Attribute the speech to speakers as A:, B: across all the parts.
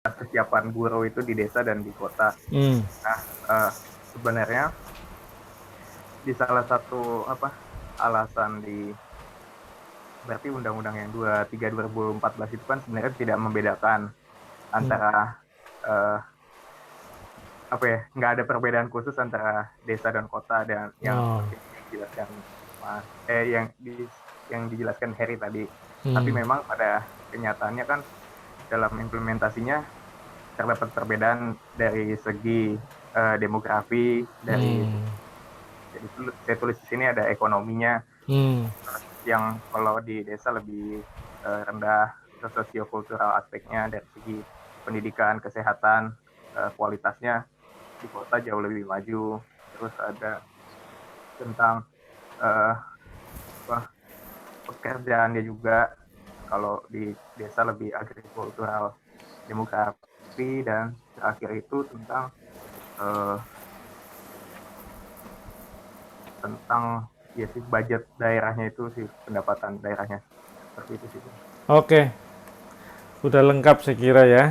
A: kesiapan buruh itu di desa dan di kota.
B: Hmm.
A: Nah, sebenarnya di salah satu alasan di berarti undang-undang yang 23 2014 itu kan sebenarnya tidak membedakan
B: Hmm.
A: antara nggak ada perbedaan khusus antara desa dan kota dan yang
B: Oh.
A: seperti yang dijelaskan Mas yang dijelaskan Harry tadi. Tapi
B: Hmm.
A: memang pada kenyataannya kan dalam implementasinya terdapat perbedaan dari segi demografi, dari
B: Hmm.
A: jadi saya tulis di sini ada ekonominya
B: Hmm.
A: yang kalau di desa lebih rendah, sosiokultural aspeknya dari segi pendidikan, kesehatan, kualitasnya di kota jauh lebih maju. Terus ada tentang uh, pekerjaannya juga, kalau di desa lebih agrikultural, demografi, dan terakhir itu uh, tentang ya sih budget daerahnya itu sih, pendapatan daerahnya seperti itu sih.
B: Oke, udah lengkap saya kira ya.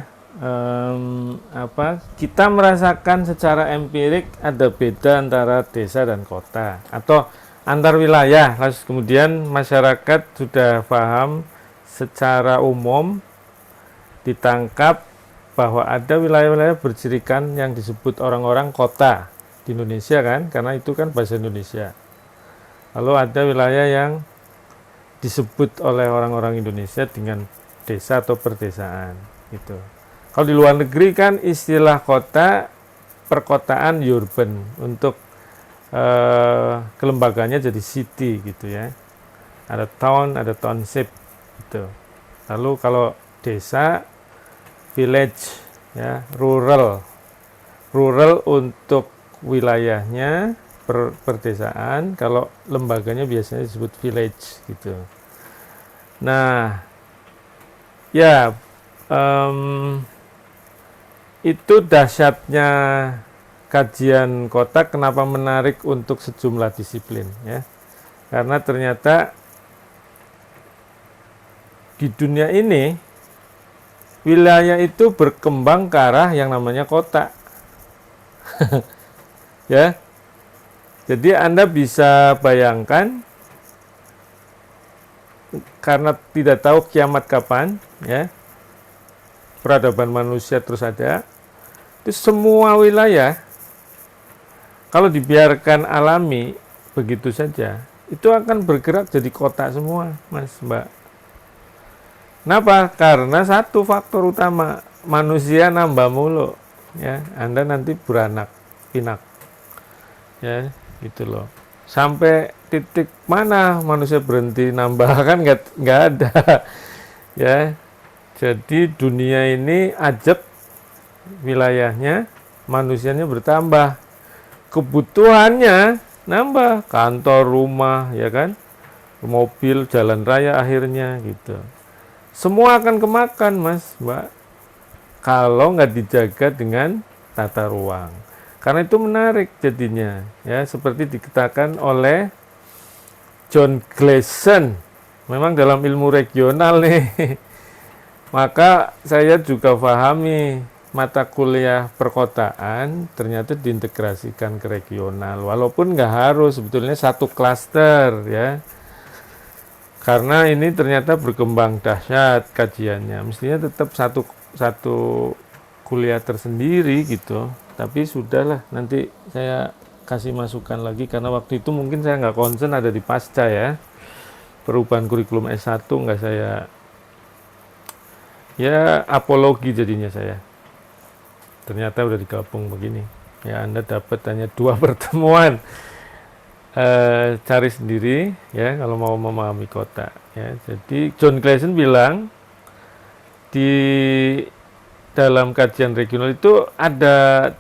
B: Kita merasakan secara empirik ada beda antara desa dan kota atau antar wilayah. Lalu kemudian masyarakat sudah paham secara umum ditangkap bahwa ada wilayah-wilayah bercirikan yang disebut orang-orang kota di Indonesia kan, karena itu kan bahasa Indonesia. Lalu ada wilayah yang disebut oleh orang-orang Indonesia dengan desa atau perdesaan gitu. Kalau di luar negeri kan istilah kota perkotaan urban, untuk kelembagaannya jadi city gitu ya. Ada town, ada township gitu. Lalu kalau desa village ya, rural. Rural untuk wilayahnya perdesaan, kalau lembaganya biasanya disebut village gitu. Nah, ya, itu dahsyatnya kajian kota, kenapa menarik untuk sejumlah disiplin ya. Karena ternyata di dunia ini wilayah itu berkembang ke arah yang namanya kota. Ya. Jadi Anda bisa bayangkan, karena tidak tahu kiamat kapan ya, peradaban manusia terus ada, itu semua wilayah kalau dibiarkan alami begitu saja, itu akan bergerak jadi kota semua, Mas, Mbak. Kenapa? Karena satu faktor utama, manusia nambah mulu, ya. Anda nanti beranak pinak, ya, gitu loh. Sampai titik mana manusia berhenti nambah kan nggak ada, ya. Jadi dunia ini ajab wilayahnya, manusianya bertambah, kebutuhannya nambah, kantor, rumah, ya kan, mobil, jalan raya akhirnya gitu. Semua akan kemakan, Mas, Mbak, kalau nggak dijaga dengan tata ruang. Karena itu menarik jadinya, ya, seperti dikatakan oleh John Gleason. Memang dalam ilmu regional nih. Maka saya juga pahami mata kuliah perkotaan ternyata diintegrasikan ke regional, walaupun nggak harus sebetulnya satu klaster ya, karena ini ternyata berkembang dahsyat kajiannya, mestinya tetap satu satu kuliah tersendiri gitu. Tapi sudahlah, nanti saya kasih masukan lagi, karena waktu itu mungkin saya nggak concern ada di pasca ya, perubahan kurikulum S1 nggak saya, ya apologi jadinya saya. Ternyata udah digabung begini. Ya, Anda dapat hanya 2 pertemuan. Cari sendiri ya kalau mau memahami kota. Ya, jadi John Gleason bilang di dalam kajian regional itu ada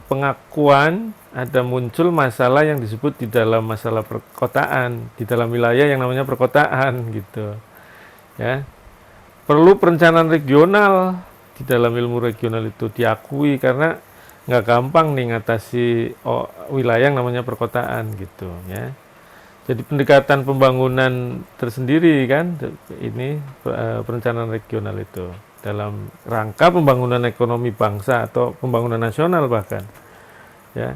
B: pengakuan, ada muncul masalah yang disebut di dalam masalah perkotaan, di dalam wilayah yang namanya perkotaan gitu. Ya, perlu perencanaan regional di dalam ilmu regional itu diakui, karena nggak gampang nih ngatasi wilayah yang namanya perkotaan gitu ya. Jadi pendekatan pembangunan tersendiri kan ini perencanaan regional itu. dalam rangka pembangunan ekonomi bangsa atau pembangunan nasional bahkan. Ya.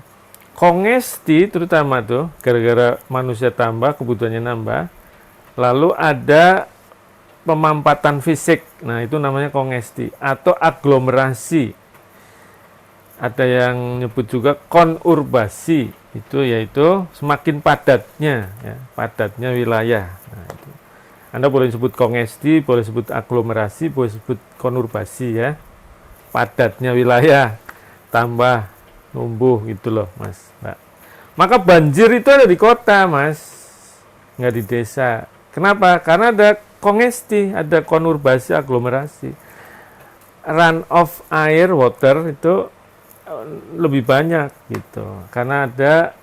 B: Kongesti terutama tuh gara-gara manusia tambah, kebutuhannya nambah, lalu ada pemampatan fisik. Nah, itu namanya kongesti atau aglomerasi. Ada yang nyebut juga konurbasi. Itu yaitu semakin padatnya, ya, padatnya wilayah. Nah, itu. Anda boleh sebut kongesti, boleh sebut aglomerasi, boleh sebut konurbasi ya. Padatnya wilayah, tambah, numbuh gitu loh, Mas, Mbak. Maka banjir itu ada di kota, Mas, nggak di desa. Kenapa? Karena ada kongesti, ada konurbasi, aglomerasi. Run off air, water itu lebih banyak gitu, karena ada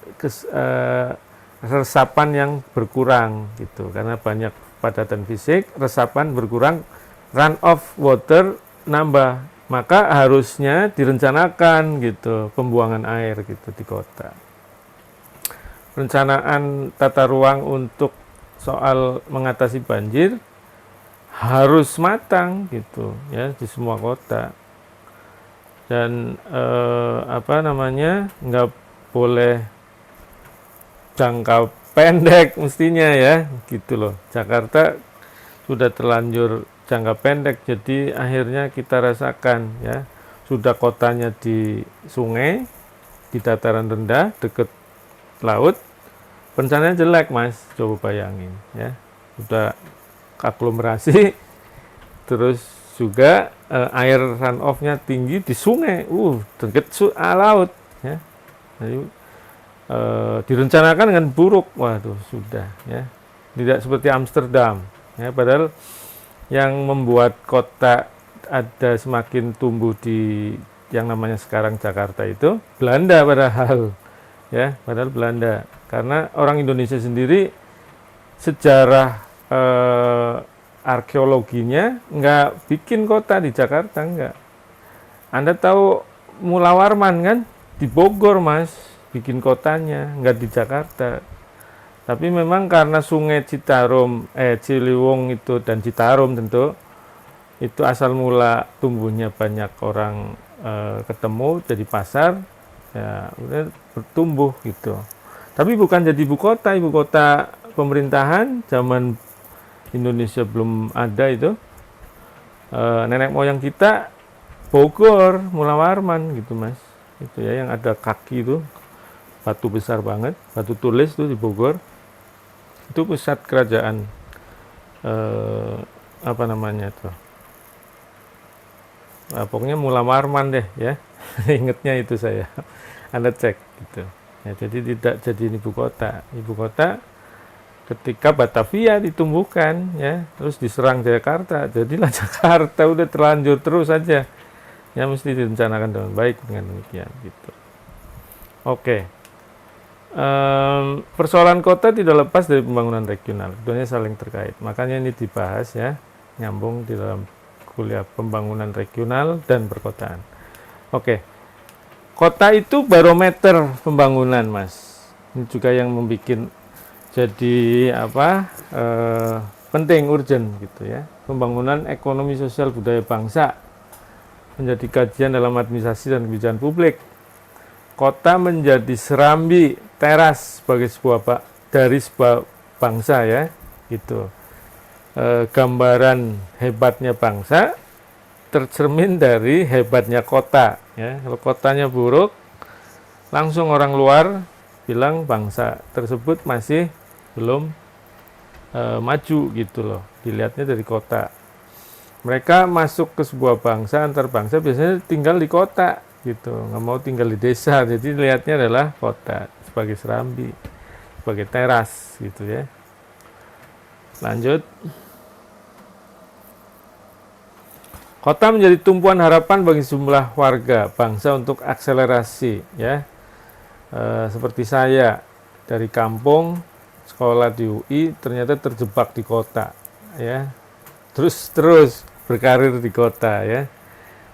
B: resapan yang berkurang gitu, karena banyak padatan fisik, resapan berkurang, run off water nambah, maka harusnya direncanakan gitu pembuangan air gitu di kota. Perencanaan tata ruang untuk soal mengatasi banjir harus matang gitu ya di semua kota. Dan nggak boleh jangka pendek mestinya ya gitu loh. Jakarta sudah terlanjur jangka pendek, jadi akhirnya kita rasakan ya, sudah kotanya di sungai, di dataran rendah dekat laut, rencananya jelek, Mas, coba bayangin ya, sudah aglomerasi, terus juga air runoff-nya tinggi di sungai, dekat laut ya. Jadi direncanakan dengan buruk, waduh sudah ya, tidak seperti Amsterdam ya, padahal yang membuat kota ada semakin tumbuh di yang namanya sekarang Jakarta itu Belanda padahal ya, padahal Belanda, karena orang Indonesia sendiri sejarah arkeologinya nggak bikin kota di Jakarta, nggak. Anda tahu Mula Warman kan di Bogor, Mas, bikin kotanya, nggak di Jakarta. Tapi memang karena sungai Ciliwung itu dan Citarum tentu itu asal mula tumbuhnya banyak orang ketemu jadi pasar, ya udah bertumbuh gitu. Tapi bukan jadi ibu kota pemerintahan zaman Indonesia belum ada itu. Nenek moyang kita Bogor, Mula Warman gitu, Mas. Itu ya yang ada kaki itu, batu besar banget, batu tulis itu di Bogor. Itu pusat kerajaan pokoknya Mula Warman deh ya. Ingatnya itu saya. Anda cek gitu. Ya, jadi tidak jadi ibu kota. Ibu kota ketika Batavia ditumbuhkan ya, terus diserang Jakarta, jadilah Jakarta, udah terlanjur terus saja. Ya mesti direncanakan dengan baik dengan demikian gitu. Oke. Persoalan kota tidak lepas dari pembangunan regional, keduanya saling terkait. Makanya ini dibahas ya, nyambung di dalam kuliah pembangunan regional dan perkotaan. Oke. Kota itu barometer pembangunan, Mas. Ini juga yang membuat jadi penting, urgent gitu ya. Pembangunan ekonomi sosial budaya bangsa menjadi kajian dalam administrasi dan kebijakan publik. Kota menjadi serambi teras sebagai dari sebuah bangsa ya, gitu. Gambaran hebatnya bangsa tercermin dari hebatnya kota. Ya. Kalau kotanya buruk, langsung orang luar bilang bangsa tersebut masih belum maju gitu loh. Dilihatnya dari kota. Mereka masuk ke sebuah bangsa, antar bangsa biasanya tinggal di kota gitu, nggak mau tinggal di desa. Jadi lihatnya adalah kota sebagai serambi, sebagai teras gitu ya. Lanjut. Kota menjadi tumpuan harapan bagi sejumlah warga bangsa untuk akselerasi ya. Seperti saya dari kampung sekolah di UI ternyata terjebak di kota ya. Terus berkarir di kota ya.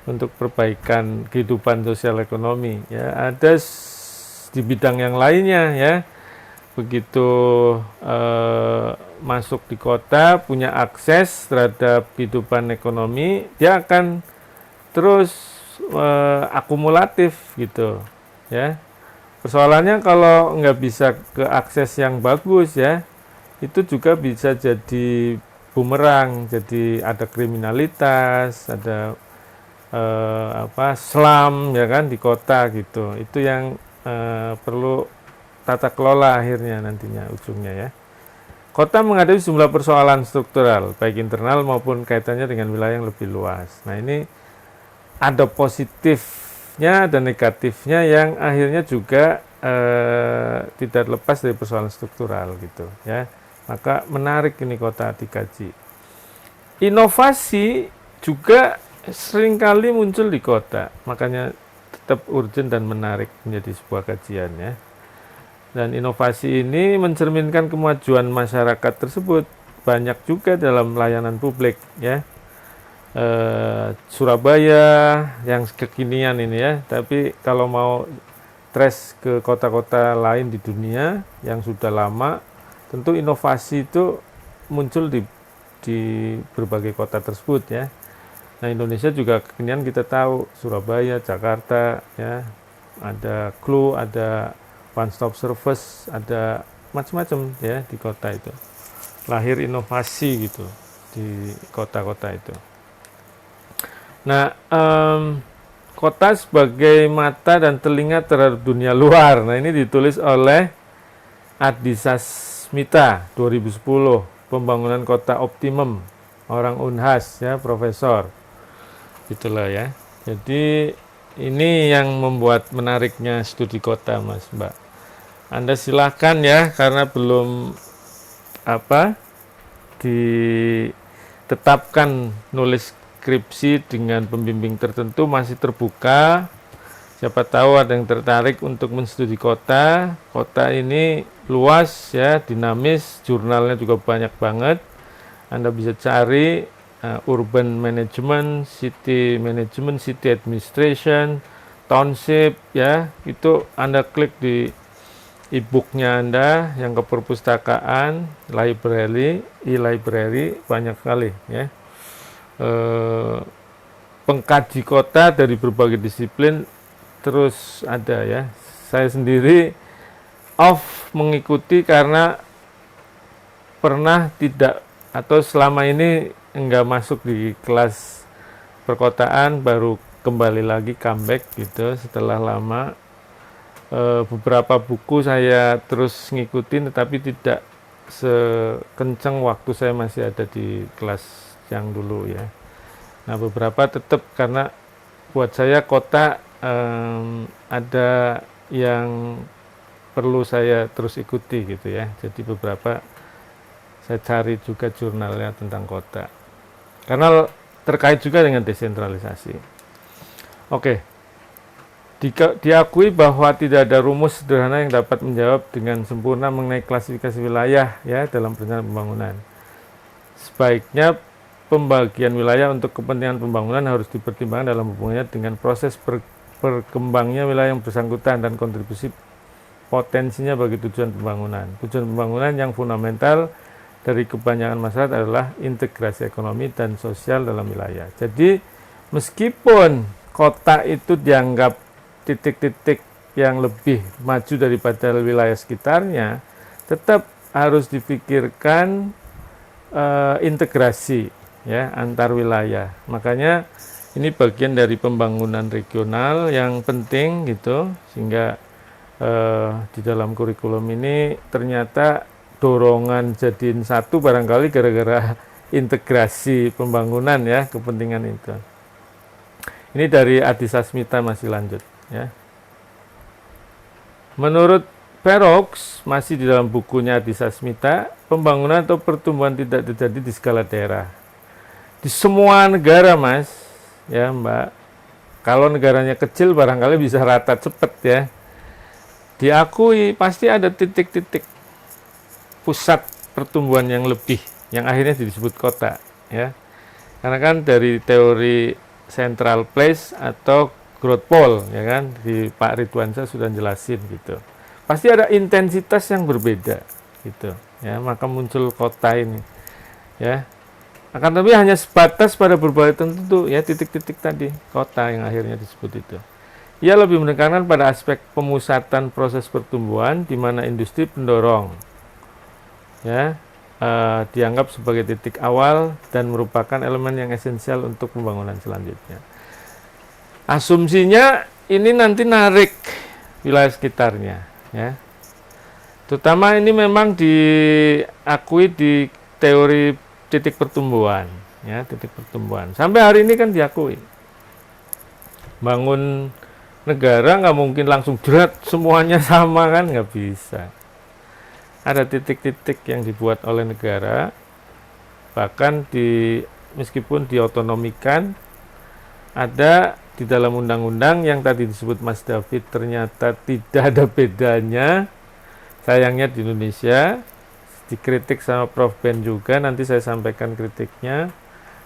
B: Untuk perbaikan kehidupan sosial ekonomi ya, ada di bidang yang lainnya ya, begitu masuk di kota, punya akses terhadap kehidupan ekonomi, dia akan terus akumulatif gitu ya. Persoalannya kalau nggak bisa ke akses yang bagus ya, itu juga bisa jadi bumerang, jadi ada kriminalitas, ada slum ya kan di kota gitu. Itu yang perlu tata kelola akhirnya nantinya ujungnya ya. Kota menghadapi sejumlah persoalan struktural, baik internal maupun kaitannya dengan wilayah yang lebih luas. Nah ini ada positifnya dan negatifnya yang akhirnya juga tidak lepas dari persoalan struktural gitu ya. Maka menarik ini kota dikaji. Inovasi juga seringkali muncul di kota, makanya tetap urgent dan menarik menjadi sebuah kajian ya. Dan inovasi ini mencerminkan kemajuan masyarakat tersebut banyak juga dalam layanan publik ya. Surabaya yang kekinian ini ya, tapi kalau mau trace ke kota-kota lain di dunia yang sudah lama, tentu inovasi itu muncul di berbagai kota tersebut ya. Nah Indonesia juga kekinian kita tahu, Surabaya, Jakarta ya, ada Clue, ada one stop service, ada macam-macam ya di kota itu. Lahir inovasi gitu di kota-kota itu. Nah, kota sebagai mata dan telinga terhadap dunia luar. Nah, ini ditulis oleh Adi Sasmita 2010, Pembangunan Kota Optimum, orang Unhas ya, profesor. Itulah ya. Jadi ini yang membuat menariknya studi kota, Mas, Mbak. Anda silakan ya, karena belum ditetapkan nulis skripsi dengan pembimbing tertentu, masih terbuka. Siapa tahu ada yang tertarik untuk menstudi kota. Kota ini luas ya, dinamis, jurnalnya juga banyak banget. Anda bisa cari urban management, city administration, township ya. Itu Anda klik di e-booknya Anda yang ke perpustakaan, library, e-library, banyak sekali ya. Pengkaji kota dari berbagai disiplin terus ada ya. Saya sendiri mengikuti karena pernah tidak atau selama ini enggak masuk di kelas perkotaan, baru kembali lagi comeback gitu setelah lama. Beberapa buku saya terus ngikutin, tetapi tidak sekencang waktu saya masih ada di kelas yang dulu ya. Nah beberapa tetap, karena buat saya kota ada yang perlu saya terus ikuti gitu ya. Jadi beberapa saya cari juga jurnalnya tentang kota, karena terkait juga dengan desentralisasi. Oke. Diakui bahwa tidak ada rumus sederhana yang dapat menjawab dengan sempurna mengenai klasifikasi wilayah ya dalam perencanaan pembangunan. Sebaiknya pembagian wilayah untuk kepentingan pembangunan harus dipertimbangkan dalam hubungannya dengan proses berkembangnya wilayah yang bersangkutan dan kontribusi potensinya bagi tujuan pembangunan. Tujuan pembangunan yang fundamental dari kebanyakan masyarakat adalah integrasi ekonomi dan sosial dalam wilayah. Jadi meskipun kota itu dianggap titik-titik yang lebih maju daripada wilayah sekitarnya, tetap harus dipikirkan integrasi ya antar wilayah. Makanya ini bagian dari pembangunan regional yang penting gitu, sehingga di dalam kurikulum ini ternyata dorongan jadiin satu barangkali gara-gara integrasi pembangunan ya, kepentingan itu. Ini dari Adi Sasmita, masih lanjut ya. Menurut Perox, masih di dalam bukunya Adi Sasmita, pembangunan atau pertumbuhan tidak terjadi di skala daerah. Di semua negara, Mas, ya Mbak, kalau negaranya kecil barangkali bisa rata cepat ya. Diakui pasti ada titik-titik pusat pertumbuhan yang lebih, yang akhirnya disebut kota ya. Karena kan dari teori central place atau growth pole ya kan, di Pak Ridwansyah sudah jelasin gitu. Pasti ada intensitas yang berbeda gitu. ya, maka muncul kota ini, ya. Akan tapi hanya sebatas pada berbagai tertentu, ya, titik-titik tadi kota yang akhirnya disebut itu. Ia lebih menekankan pada aspek pemusatan proses pertumbuhan di mana industri pendorong, ya, dianggap sebagai titik awal dan merupakan elemen yang esensial untuk pembangunan selanjutnya. Asumsinya ini nanti narik wilayah sekitarnya, ya. Terutama ini memang diakui di teori titik pertumbuhan, ya, titik pertumbuhan. Sampai hari ini kan diakui. Bangun negara nggak mungkin langsung jerat semuanya sama, kan, nggak bisa. Ada titik-titik yang dibuat oleh negara, bahkan meskipun diotonomikan, ada di dalam undang-undang yang tadi disebut Mas David ternyata tidak ada bedanya. Sayangnya di Indonesia dikritik sama Prof. Ben juga, nanti saya sampaikan kritiknya,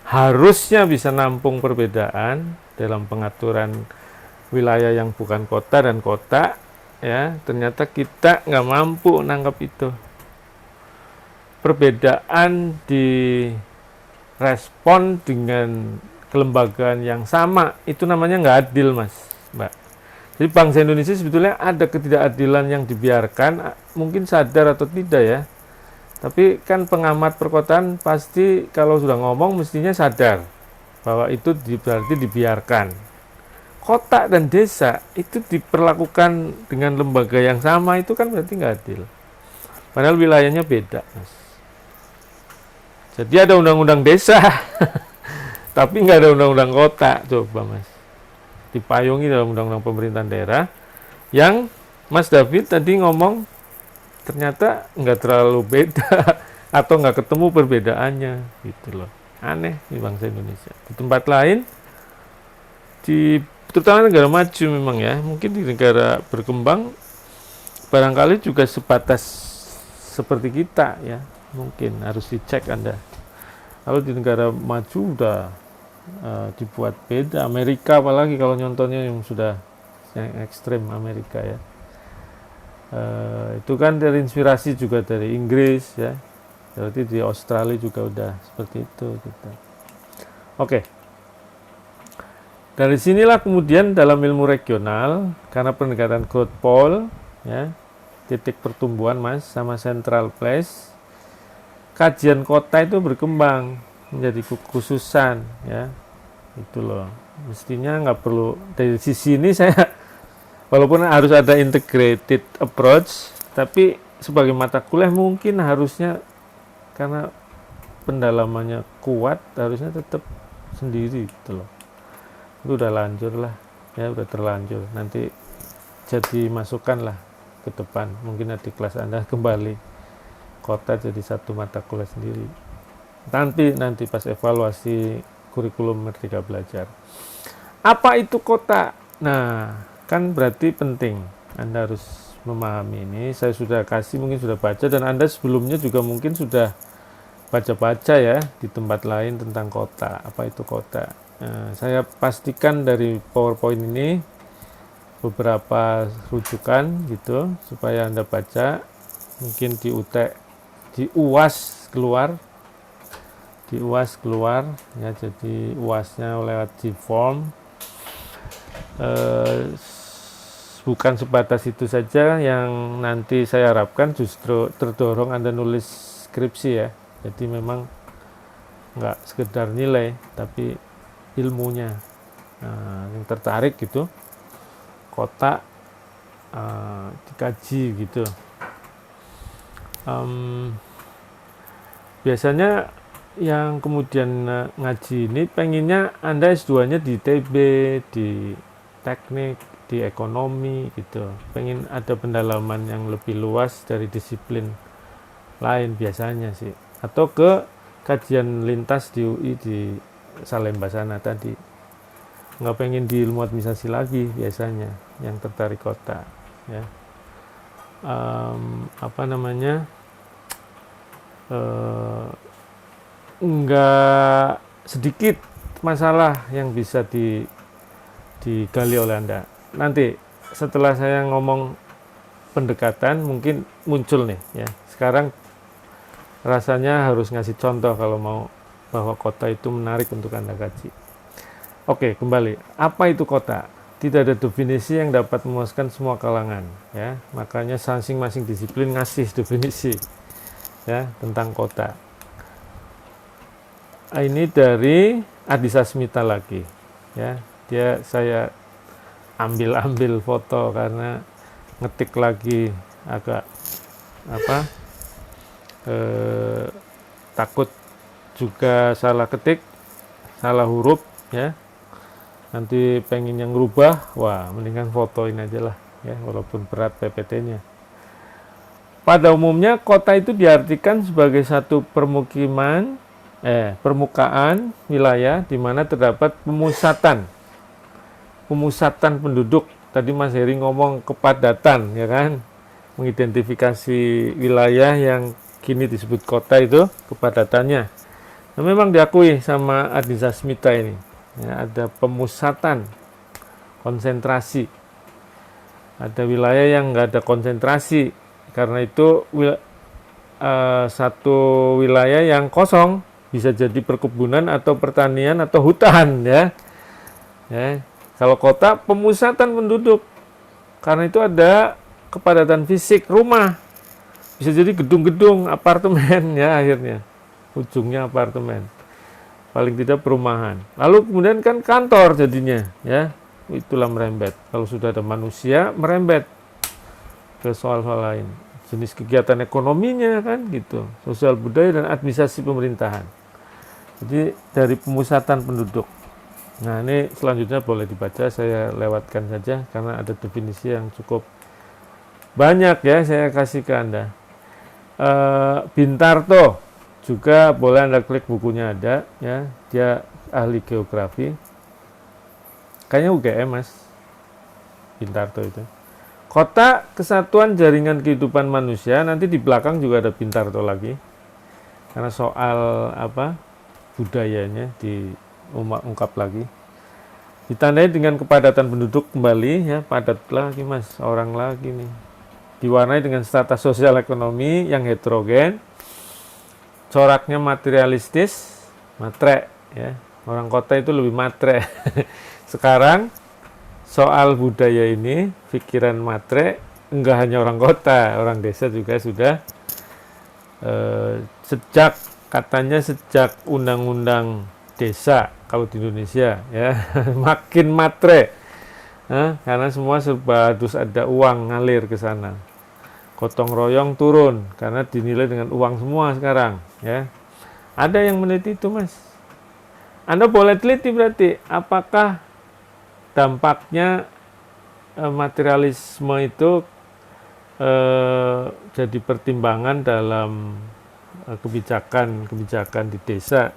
B: harusnya bisa nampung perbedaan dalam pengaturan wilayah yang bukan kota dan kota, ya. Ternyata kita nggak mampu nangkap itu. Perbedaan direspon dengan kelembagaan yang sama, itu namanya nggak adil, Mas, Mbak. Jadi bangsa Indonesia sebetulnya ada ketidakadilan yang dibiarkan, mungkin sadar atau tidak, ya. Tapi kan pengamat perkotaan pasti kalau sudah ngomong mestinya sadar bahwa itu berarti dibiarkan. Kota dan desa itu diperlakukan dengan lembaga yang sama, itu kan berarti nggak adil. Padahal wilayahnya beda, Mas. Jadi ada undang-undang desa, tapi nggak ada undang-undang kota, coba, Mas. Dipayungi dalam undang-undang pemerintahan daerah yang Mas David tadi ngomong ternyata nggak terlalu beda atau nggak ketemu perbedaannya, gitu loh. Aneh di bangsa Indonesia. Di tempat lain, terutama negara maju memang, ya, mungkin di negara berkembang barangkali juga sebatas seperti kita, ya, mungkin harus dicek Anda. Kalau di negara maju udah dibuat beda. Amerika apalagi kalau nyontohnya yang sudah yang ekstrem Amerika, ya. Itu kan terinspirasi juga dari Inggris, ya. Berarti di Australia juga udah seperti itu gitu. Oke. Dari sinilah kemudian dalam ilmu regional, karena pendekatan growth pole, ya, titik pertumbuhan, Mas, sama central place, kajian kota itu berkembang menjadi kekhususan, ya. Itu loh. Mestinya nggak perlu dari sisi ini saya walaupun harus ada integrated approach, tapi sebagai mata kuliah mungkin harusnya karena pendalamannya kuat, harusnya tetap sendiri, gitu loh. Itu udah lanjut lah, ya, udah terlanjur. Nanti jadi masukan lah ke depan. Mungkin di kelas Anda kembali kota jadi satu mata kuliah sendiri. Nanti pas evaluasi kurikulum Merdeka Belajar. Apa itu kota? Nah, kan berarti penting Anda harus memahami ini. Saya sudah kasih, mungkin sudah baca, dan Anda sebelumnya juga mungkin sudah baca-baca, ya, di tempat lain tentang kota. Apa itu kota? Nah, saya pastikan dari PowerPoint ini beberapa rujukan gitu supaya Anda baca, mungkin di UAS keluar, ya, jadi UAS-nya lewat G-form. Bukan sebatas itu saja yang nanti saya harapkan justru terdorong Anda nulis skripsi, ya. Jadi memang nggak sekedar nilai tapi ilmunya. Yang tertarik gitu kota dikaji gitu. Biasanya yang kemudian ngaji ini pengennya Anda S2-nya di TB, di teknik, di ekonomi gitu. Pengen ada pendalaman yang lebih luas dari disiplin lain biasanya sih. Atau ke kajian lintas di UI di Salemba sana tadi. Nggak pengen di ilmu administrasi lagi biasanya yang tertarik kota, ya. Nggak sedikit masalah yang bisa digali oleh Anda. Nanti setelah saya ngomong pendekatan mungkin muncul nih, ya. Sekarang rasanya harus ngasih contoh kalau mau bahwa kota itu menarik untuk Anda kaji. Oke, kembali. Apa itu kota? Tidak ada definisi yang dapat memuaskan semua kalangan, ya. Makanya masing-masing disiplin ngasih definisi, ya, tentang kota. Ini dari Adi Sasmita lagi, ya. Saya ambil foto karena ngetik lagi agak takut juga salah ketik, salah huruf, ya. Nanti pengen yang rubah, wah mendingan fotoin aja lah, ya, walaupun berat PPT-nya. Pada umumnya kota itu diartikan sebagai satu permukaan wilayah di mana terdapat pemusatan penduduk. Tadi Mas Heri ngomong kepadatan, ya kan, mengidentifikasi wilayah yang kini disebut kota itu kepadatannya. Nah, memang diakui sama Adi Sasmita ini, ya, ada pemusatan, konsentrasi. Ada wilayah yang nggak ada konsentrasi, karena itu satu wilayah yang kosong bisa jadi perkebunan atau pertanian atau hutan, ya. Kalau kota pemusatan penduduk, karena itu ada kepadatan fisik rumah, bisa jadi gedung-gedung, apartemen, ya, akhirnya ujungnya apartemen, paling tidak perumahan. Lalu kemudian kan kantor jadinya, ya, itulah merembet. Kalau sudah ada manusia, merembet ke soal-soal lain, jenis kegiatan ekonominya, kan gitu, sosial budaya dan administrasi pemerintahan. Jadi dari pemusatan penduduk. Nah, ini selanjutnya boleh dibaca, saya lewatkan saja karena ada definisi yang cukup banyak, ya, saya kasih ke Anda. Bintarto juga boleh Anda klik, bukunya ada, ya, dia ahli geografi, kayaknya UGM Mas Bintarto itu. Kota kesatuan jaringan kehidupan manusia, nanti di belakang juga ada Bintarto lagi, karena soal budayanya diungkap lagi. Ditandai dengan kepadatan penduduk kembali, ya, padat lagi Mas, orang lagi nih. Diwarnai dengan strata sosial ekonomi yang heterogen, coraknya materialistis, matre, ya. Orang kota itu lebih matre. Sekarang soal budaya ini, pikiran matre, enggak hanya orang kota, orang desa juga sudah sejak undang-undang desa kalau di Indonesia, ya, makin matre, karena semua serba harus ada uang ngalir ke sana. Gotong royong turun karena dinilai dengan uang semua sekarang, ya. Ada yang meneliti itu Mas. Anda boleh teliti berarti apakah dampaknya materialisme itu jadi pertimbangan dalam kebijakan di desa.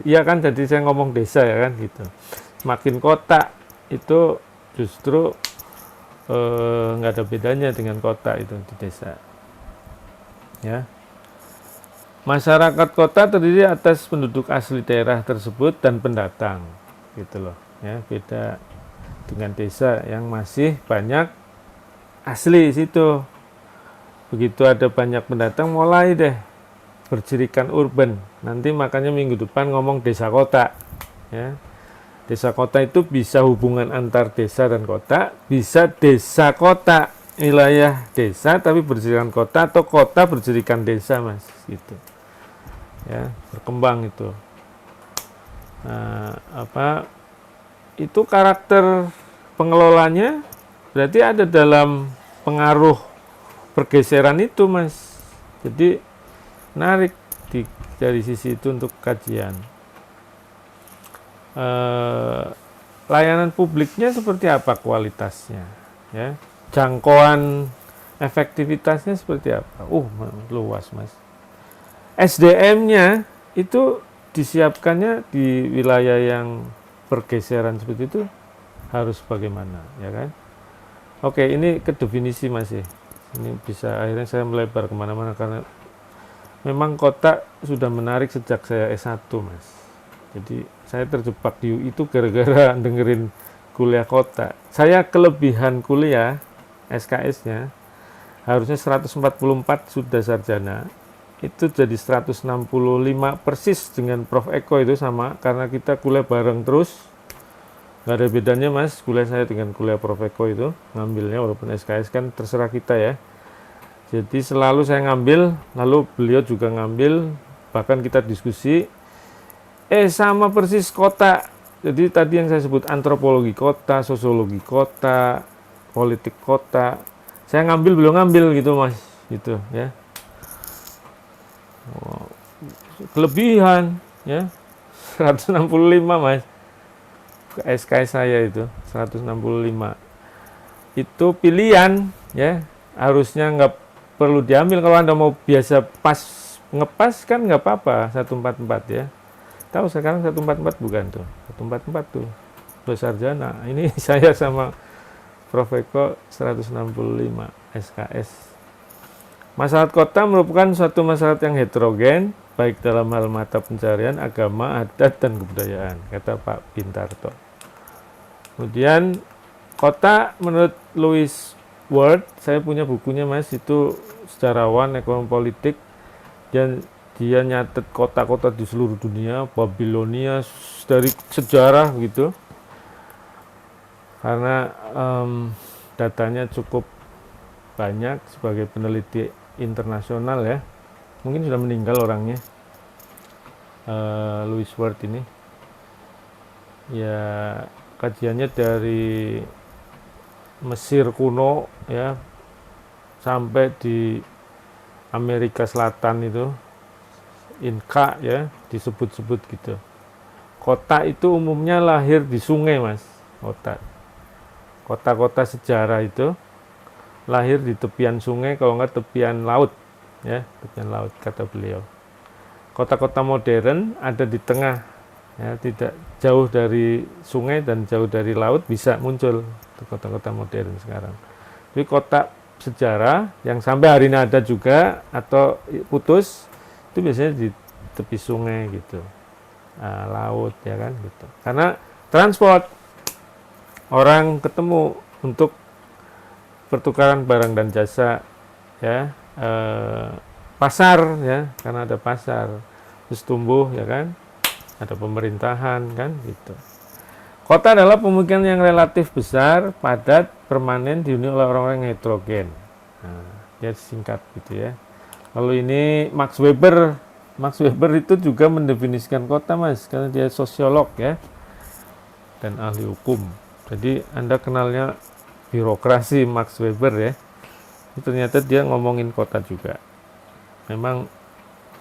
B: Iya kan, jadi saya ngomong desa, ya kan, gitu. Semakin kota itu justru nggak ada bedanya dengan kota itu di desa, ya. Masyarakat kota terdiri atas penduduk asli daerah tersebut dan pendatang, gitu loh, ya. Beda dengan desa yang masih banyak asli situ. Begitu ada banyak pendatang, mulai deh bercirikan urban. Nanti makanya minggu depan ngomong desa kota, ya. Desa kota itu bisa hubungan antar desa dan kota, bisa desa kota, wilayah desa tapi berjirikan kota, atau kota berjirikan desa Mas, gitu, ya, berkembang itu. Nah, itu karakter pengelolanya berarti ada dalam pengaruh pergeseran itu Mas. Jadi menarik dari sisi itu untuk kajian. Layanan publiknya seperti apa kualitasnya, ya, jangkauan efektivitasnya seperti apa, luas Mas. SDM-nya itu disiapkannya di wilayah yang pergeseran seperti itu harus bagaimana, ya kan. Oke, ini ke definisi Mas, ya. Ini bisa akhirnya saya melebar kemana-mana karena memang kota sudah menarik sejak saya S1 Mas. Jadi saya terjebak di UI itu gara-gara dengerin kuliah kota. Saya kelebihan kuliah SKS-nya harusnya 144 sudah sarjana, itu jadi 165 persis dengan Prof. Eko itu sama, karena kita kuliah bareng terus. Nggak ada bedanya mas, kuliah saya dengan kuliah Prof. Eko itu, ngambilnya walaupun SKS kan terserah kita ya. Jadi selalu saya ngambil, lalu beliau juga ngambil, bahkan kita diskusi, sama persis kota. Jadi tadi yang saya sebut antropologi kota, sosiologi kota, politik kota, saya ngambil, beliau ngambil gitu mas, gitu ya. Kelebihan ya 165 mas, SKS saya itu 165 itu pilihan ya, harusnya nggak perlu diambil. Kalau Anda mau biasa pas ngepas kan nggak apa-apa 144 ya. Tahu sekarang 144 bukan tuh, 144 tuh udah sarjana. Ini saya sama Prof. Eko 165 SKS. Masyarakat kota merupakan suatu masyarakat yang heterogen, baik dalam hal mata pencarian, agama, adat, dan kebudayaan, kata Pak Bintarto. Kemudian, kota menurut Louis Ward, saya punya bukunya mas, itu sejarawan ekonomi politik, dan dia nyatet kota-kota di seluruh dunia, Babilonia, dari sejarah gitu, karena datanya cukup banyak sebagai peneliti internasional ya, mungkin sudah meninggal orangnya, Louis Ward ini ya, kajiannya dari Mesir kuno ya sampai di Amerika Selatan itu Inka ya, disebut-sebut gitu. Kota itu umumnya lahir di sungai mas, kota-kota sejarah itu lahir di tepian sungai, kalau nggak tepian laut ya, tepian laut kata beliau. Kota-kota modern ada di tengah ya, tidak jauh dari sungai dan jauh dari laut, bisa muncul kota-kota modern sekarang. Jadi kota sejarah yang sampai hari ini ada juga atau putus itu biasanya di tepi sungai gitu, laut ya kan gitu. Karena transport, orang ketemu untuk pertukaran barang dan jasa ya, pasar ya, karena ada pasar, terus tumbuh ya kan, ada pemerintahan kan gitu. Kota adalah pemukiman yang relatif besar, padat, permanen, dihuni oleh orang-orang yang heterogen. Nah, ya singkat gitu ya. Lalu ini Max Weber itu juga mendefinisikan kota mas, karena dia sosiolog ya dan ahli hukum. Jadi Anda kenalnya birokrasi Max Weber ya, itu ternyata dia ngomongin kota juga. Memang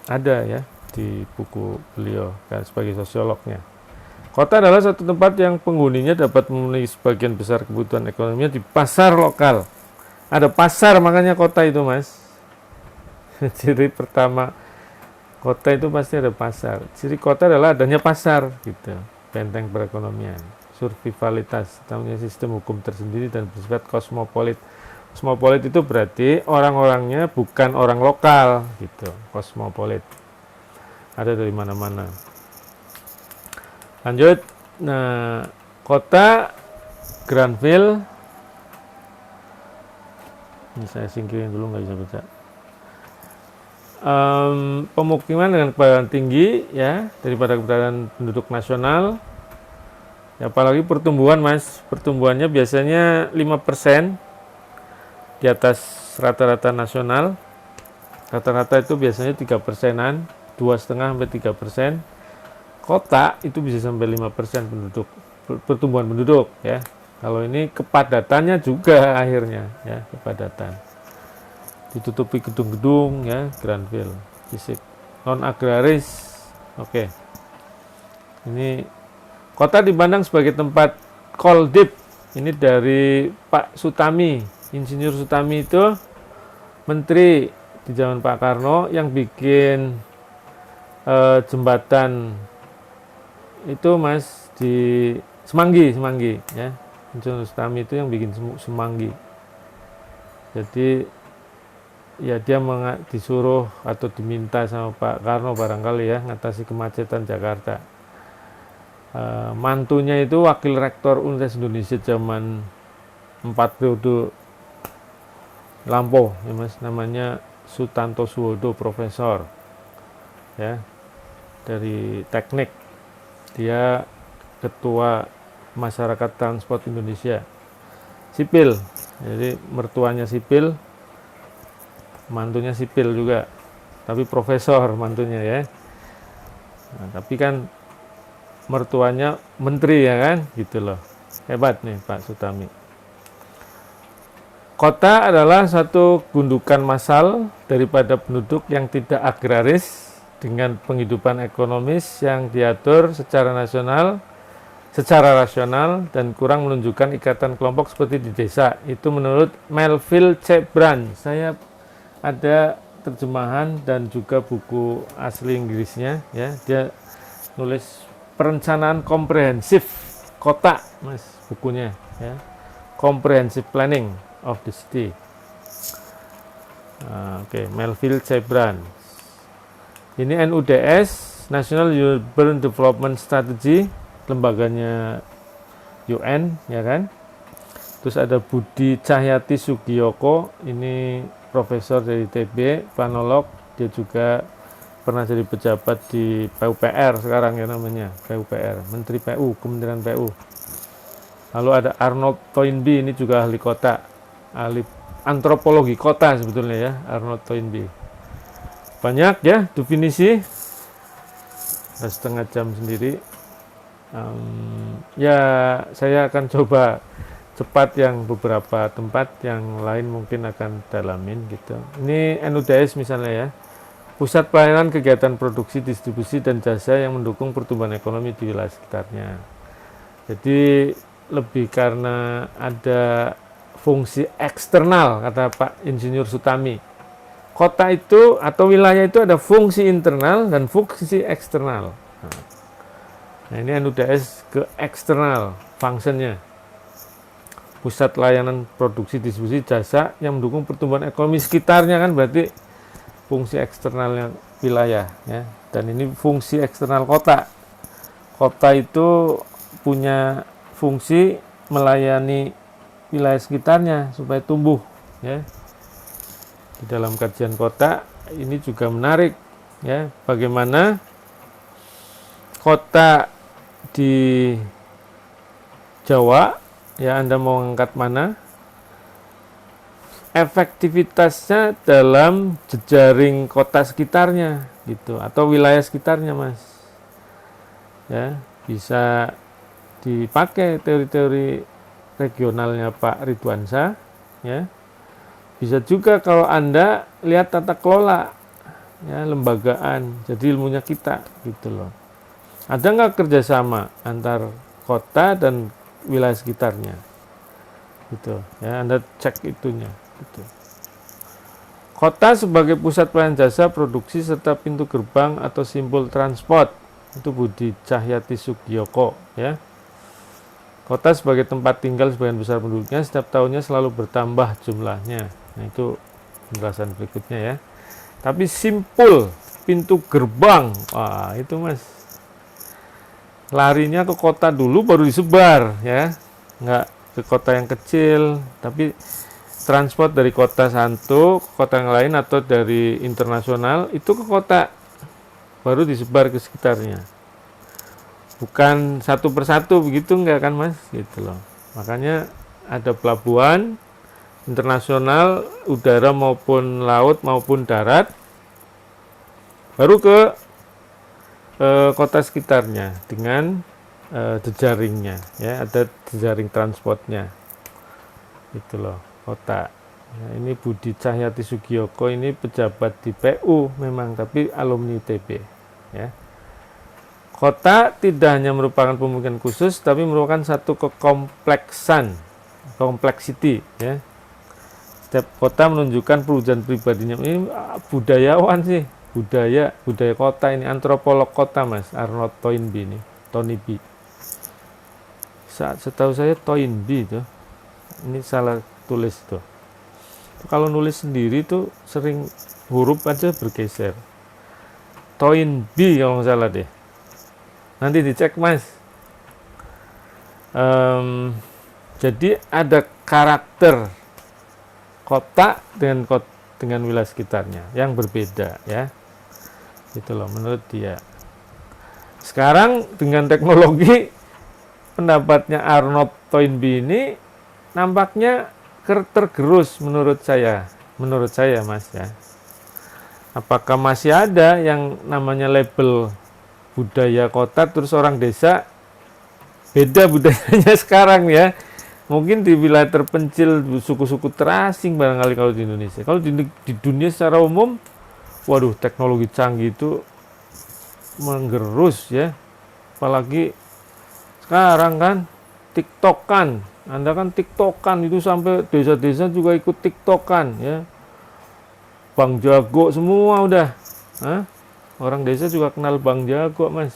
B: ada ya di buku beliau kan, sebagai sosiolognya. Kota adalah satu tempat yang penghuninya dapat memenuhi sebagian besar kebutuhan ekonominya di pasar lokal. Ada pasar, makanya kota itu mas. Ciri pertama kota itu pasti ada pasar. Ciri kota adalah adanya pasar gitu, benteng perekonomian. Survivalitas, namanya sistem hukum tersendiri dan bersifat kosmopolit. Kosmopolit itu berarti orang-orangnya bukan orang lokal gitu, kosmopolit. Ada dari mana-mana. Lanjut, nah kota Granville, ini saya singkirin dulu nggak bisa baca. Pemukiman dengan kepadatan tinggi ya, daripada keberadaan penduduk nasional. Ya, apalagi pertumbuhan mas, pertumbuhannya biasanya 5% di atas rata-rata nasional. Rata-rata itu biasanya 3%-an, 2,5 sampai 3%. Kota itu bisa sampai 5% penduduk, pertumbuhan penduduk ya. Kalau ini kepadatannya juga akhirnya ya, kepadatan. Ditutupi gedung-gedung ya, Granville, fisik non agraris. Oke. Ini kota dipandang sebagai tempat koldib. Ini dari Pak Sutami, Insinyur Sutami itu menteri di zaman Pak Karno yang bikin jembatan itu mas di Semanggi ya. Insinyur Sutami itu yang bikin Semanggi. Jadi ya dia disuruh atau diminta sama Pak Karno barangkali ya, ngatasi kemacetan Jakarta. Mantunya itu wakil rektor Universitas Indonesia zaman 4 periode lampau ya mas, namanya Sutanto Suwodo, profesor ya dari teknik. Dia ketua Masyarakat Transport Indonesia, sipil, jadi mertuanya sipil, mantunya sipil juga, tapi profesor mantunya ya. Nah, tapi kan mertuanya menteri ya kan, gitu loh. Hebat nih Pak Sutami. Kota adalah satu gundukan massal daripada penduduk yang tidak agraris dengan penghidupan ekonomis yang diatur secara rasional dan kurang menunjukkan ikatan kelompok seperti di desa. Itu menurut Melville C. Brand. Saya ada terjemahan dan juga buku asli Inggrisnya ya. Dia nulis perencanaan komprehensif kota, Mas, bukunya ya. Comprehensive Planning of the City. Oke, Melville C. Brand. Ini NUDS, National Urban Development Strategy, lembaganya UN, ya kan? Terus ada Budi Cahyati Sugiyoko, ini profesor dari ITB, planolog, dia juga pernah jadi pejabat di PUPR sekarang ya namanya, PUPR, Menteri PU, Kementerian PU. Lalu ada Arnold Toynbee, ini juga ahli kota, ahli antropologi kota sebetulnya ya, Arnold Toynbee. Banyak ya definisi, setengah jam sendiri. Ya saya akan coba cepat yang beberapa tempat, yang lain mungkin akan dalamin gitu. Ini NUDS misalnya ya, pusat pelayanan kegiatan produksi, distribusi, dan jasa yang mendukung pertumbuhan ekonomi di wilayah sekitarnya. Jadi lebih karena ada fungsi eksternal, kata Pak Insinyur Sutami. Kota itu atau wilayah itu ada fungsi internal dan fungsi eksternal. Nah, ini NUDS ke eksternal functionnya. Pusat layanan produksi, distribusi, jasa yang mendukung pertumbuhan ekonomi sekitarnya, kan berarti fungsi eksternalnya wilayah ya. Dan ini fungsi eksternal kota. Kota itu punya fungsi melayani wilayah sekitarnya supaya tumbuh ya. Di dalam kajian kota ini juga menarik ya, bagaimana kota di Jawa ya, Anda mau angkat mana, efektivitasnya dalam jejaring kota sekitarnya gitu, atau wilayah sekitarnya, Mas ya. Bisa dipakai teori-teori regionalnya Pak Ridwansyah ya. Bisa juga kalau Anda lihat tata kelola ya, lembagaan, jadi ilmunya kita gitu loh. Ada nggak kerjasama antar kota dan wilayah sekitarnya gitu ya, Anda cek itunya gitu. Kota sebagai pusat pelayanan jasa, produksi, serta pintu gerbang atau simbol transport, itu Budi Cahyati Sugiyoko ya. Kota sebagai tempat tinggal sebagian besar penduduknya, setiap tahunnya selalu bertambah jumlahnya. Nah, itu penjelasan berikutnya ya. Tapi simpul, pintu gerbang, wah itu Mas, larinya ke kota dulu baru disebar ya, nggak ke kota yang kecil, tapi transport dari kota satu ke kota yang lain atau dari internasional itu ke kota, baru disebar ke sekitarnya. Bukan satu persatu begitu, enggak kan Mas, gitu loh. Makanya ada pelabuhan internasional, udara maupun laut maupun darat, baru ke kota sekitarnya dengan jejaringnya ya, ada jejaring transportnya itu loh kota. Nah, ini Budi Cahyati Sugiyoko, ini pejabat di PU memang, tapi alumni ITB ya. Kota tidak hanya merupakan pemukiman khusus, tapi merupakan satu kekompleksan, kompleksiti ya. Setiap kota menunjukkan perwujudan pribadinya. Ini budayawan sih, budaya kota ini, antropolog kota Mas, Arnold Toynbee ini, Toynbee. Setahu saya Toynbee itu, ini salah tulis tuh. Kalau nulis sendiri tuh sering huruf aja bergeser. Toynbee kalau nggak salah deh. Nanti dicek Mas. Jadi ada karakter kota dengan dengan wilayah sekitarnya yang berbeda ya. Itu loh menurut dia. Sekarang dengan teknologi, pendapatnya Arnold Toynbee ini nampaknya tergerus menurut saya Mas ya. Apakah masih ada yang namanya label budaya kota terus orang desa beda budayanya sekarang ya? Mungkin di wilayah terpencil suku-suku terasing barangkali kalau di Indonesia. Kalau di dunia secara umum, waduh teknologi canggih itu menggerus ya. Apalagi sekarang kan TikTokan. Anda kan TikTokan itu sampai desa-desa juga ikut TikTokan ya. Bang Jago semua udah. Hah? Orang desa juga kenal Bang Jago, Mas.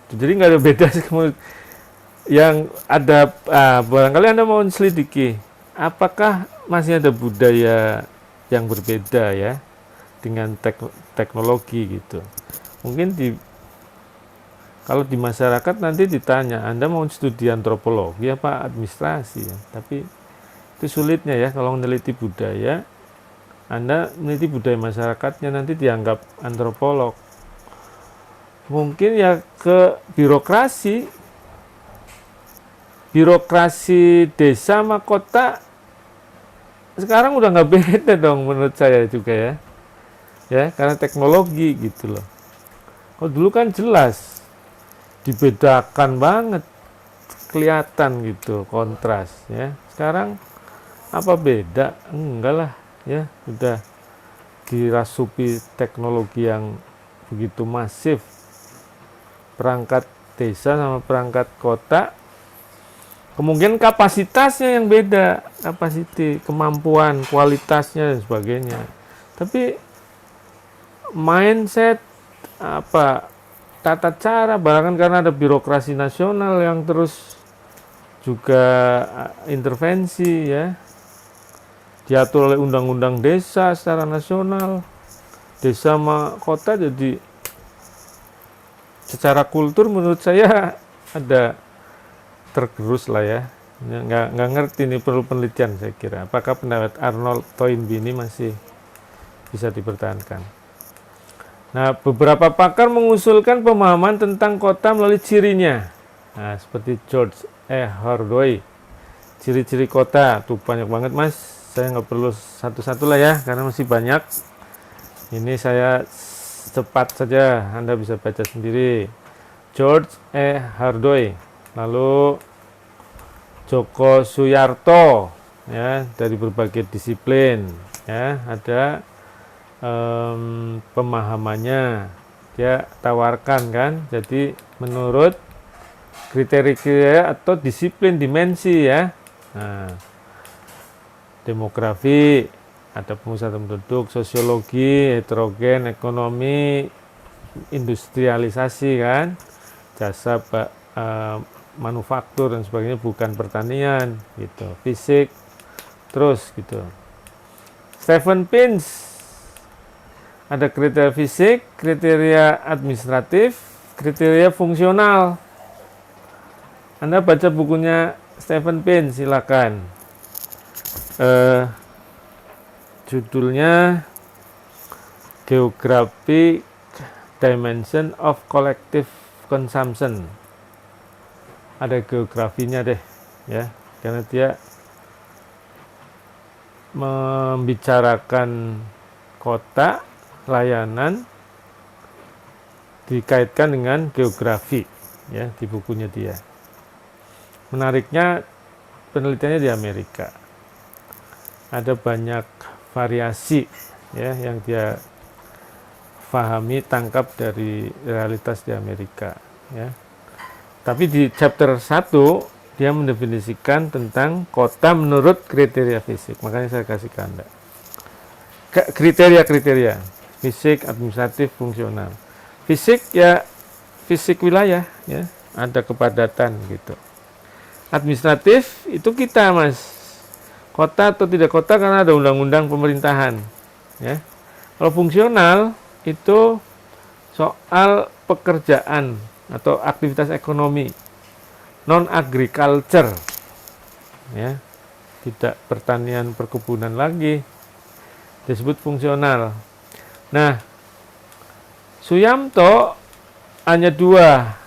B: Jadi nggak ada beda sih. Yang ada, barangkali Anda mau selidiki, apakah masih ada budaya yang berbeda ya dengan teknologi gitu. Mungkin kalau di masyarakat nanti ditanya, Anda mau studi antropologi apa administrasi ya? Tapi itu sulitnya ya kalau meneliti budaya. Anda meneliti budaya masyarakatnya nanti dianggap antropolog. Mungkin ya ke birokrasi desa sama kota sekarang udah nggak beda dong menurut saya juga ya karena teknologi gitu loh. Kalau dulu kan jelas dibedakan banget, kelihatan gitu kontras ya. Sekarang apa beda? Enggak lah ya, udah dirasupi teknologi yang begitu masif. Perangkat desa sama perangkat kota, kemungkinan kapasitasnya yang beda, kemampuan, kualitasnya dan sebagainya. Tapi mindset tata cara, bahkan karena ada birokrasi nasional yang terus juga intervensi ya, diatur oleh undang-undang desa secara nasional. Desa sama kota jadi secara kultur menurut saya ada tergerus lah ya. Nggak ngerti, ini perlu penelitian saya kira. Apakah pendapat Arnold Toynbee ini masih bisa dipertahankan? Nah, beberapa pakar mengusulkan pemahaman tentang kota melalui cirinya. Nah, seperti George E. Hardaway. Ciri-ciri kota, tuh banyak banget Mas. Saya nggak perlu satu-satu lah ya, karena masih banyak. Ini saya cepat saja, Anda bisa baca sendiri. George E. Hardaway. Lalu Joko Suyarto ya, dari berbagai disiplin ya, ada pemahamannya dia tawarkan kan. Jadi menurut kriteria atau disiplin dimensi ya. Nah, demografi, ada pemusatan penduduk, sosiologi, heterogen, ekonomi, industrialisasi kan, jasa manufaktur dan sebagainya, bukan pertanian gitu, fisik, terus gitu. Stephen Pins ada kriteria fisik, kriteria administratif, kriteria fungsional. Anda baca bukunya Stephen Pins silakan. Judulnya Geographic Dimension of Collective Consumption. Ada geografinya deh ya, karena dia membicarakan kota, layanan dikaitkan dengan geografi ya di bukunya dia. Menariknya penelitiannya di Amerika. Ada banyak variasi ya yang dia pahami, tangkap dari realitas di Amerika ya. Tapi di chapter 1 dia mendefinisikan tentang kota menurut kriteria fisik. Makanya saya kasih ke Anda. Kriteria fisik, administratif, fungsional. Fisik ya fisik wilayah ya, ada kepadatan gitu. Administratif itu kita Mas, kota atau tidak kota karena ada undang-undang pemerintahan ya. Kalau fungsional itu soal pekerjaan atau aktivitas ekonomi, non agriculture ya, tidak pertanian perkebunan lagi disebut fungsional. Nah, Suyamto hanya dua,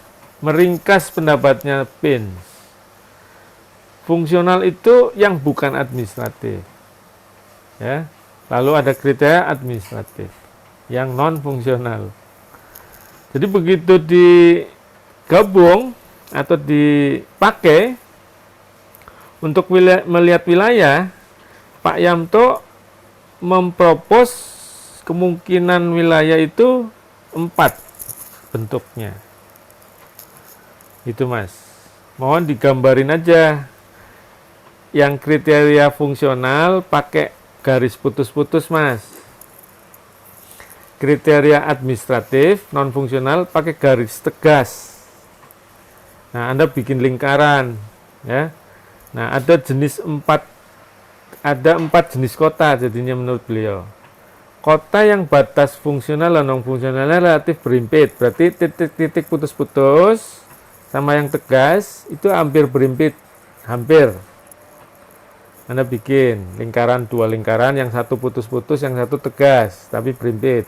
B: meringkas pendapatnya Pins. Fungsional itu yang bukan administratif, ya. Lalu ada kriteria administratif yang non fungsional. Jadi begitu digabung atau dipakai untuk melihat wilayah, Pak Yamto mempropos kemungkinan wilayah itu 4 bentuknya. Itu Mas. Mohon digambarin aja. Yang kriteria fungsional pakai garis putus-putus Mas. Kriteria administratif non fungsional pakai garis tegas. Nah, Anda bikin lingkaran, ya. Nah, ada 4 jenis kota jadinya menurut beliau. Kota yang batas fungsional dan non fungsionalnya relatif berimpit, berarti titik-titik putus-putus sama yang tegas itu hampir berimpit, hampir. Anda bikin lingkaran, 2 lingkaran, yang satu putus-putus, yang satu tegas tapi berimpit.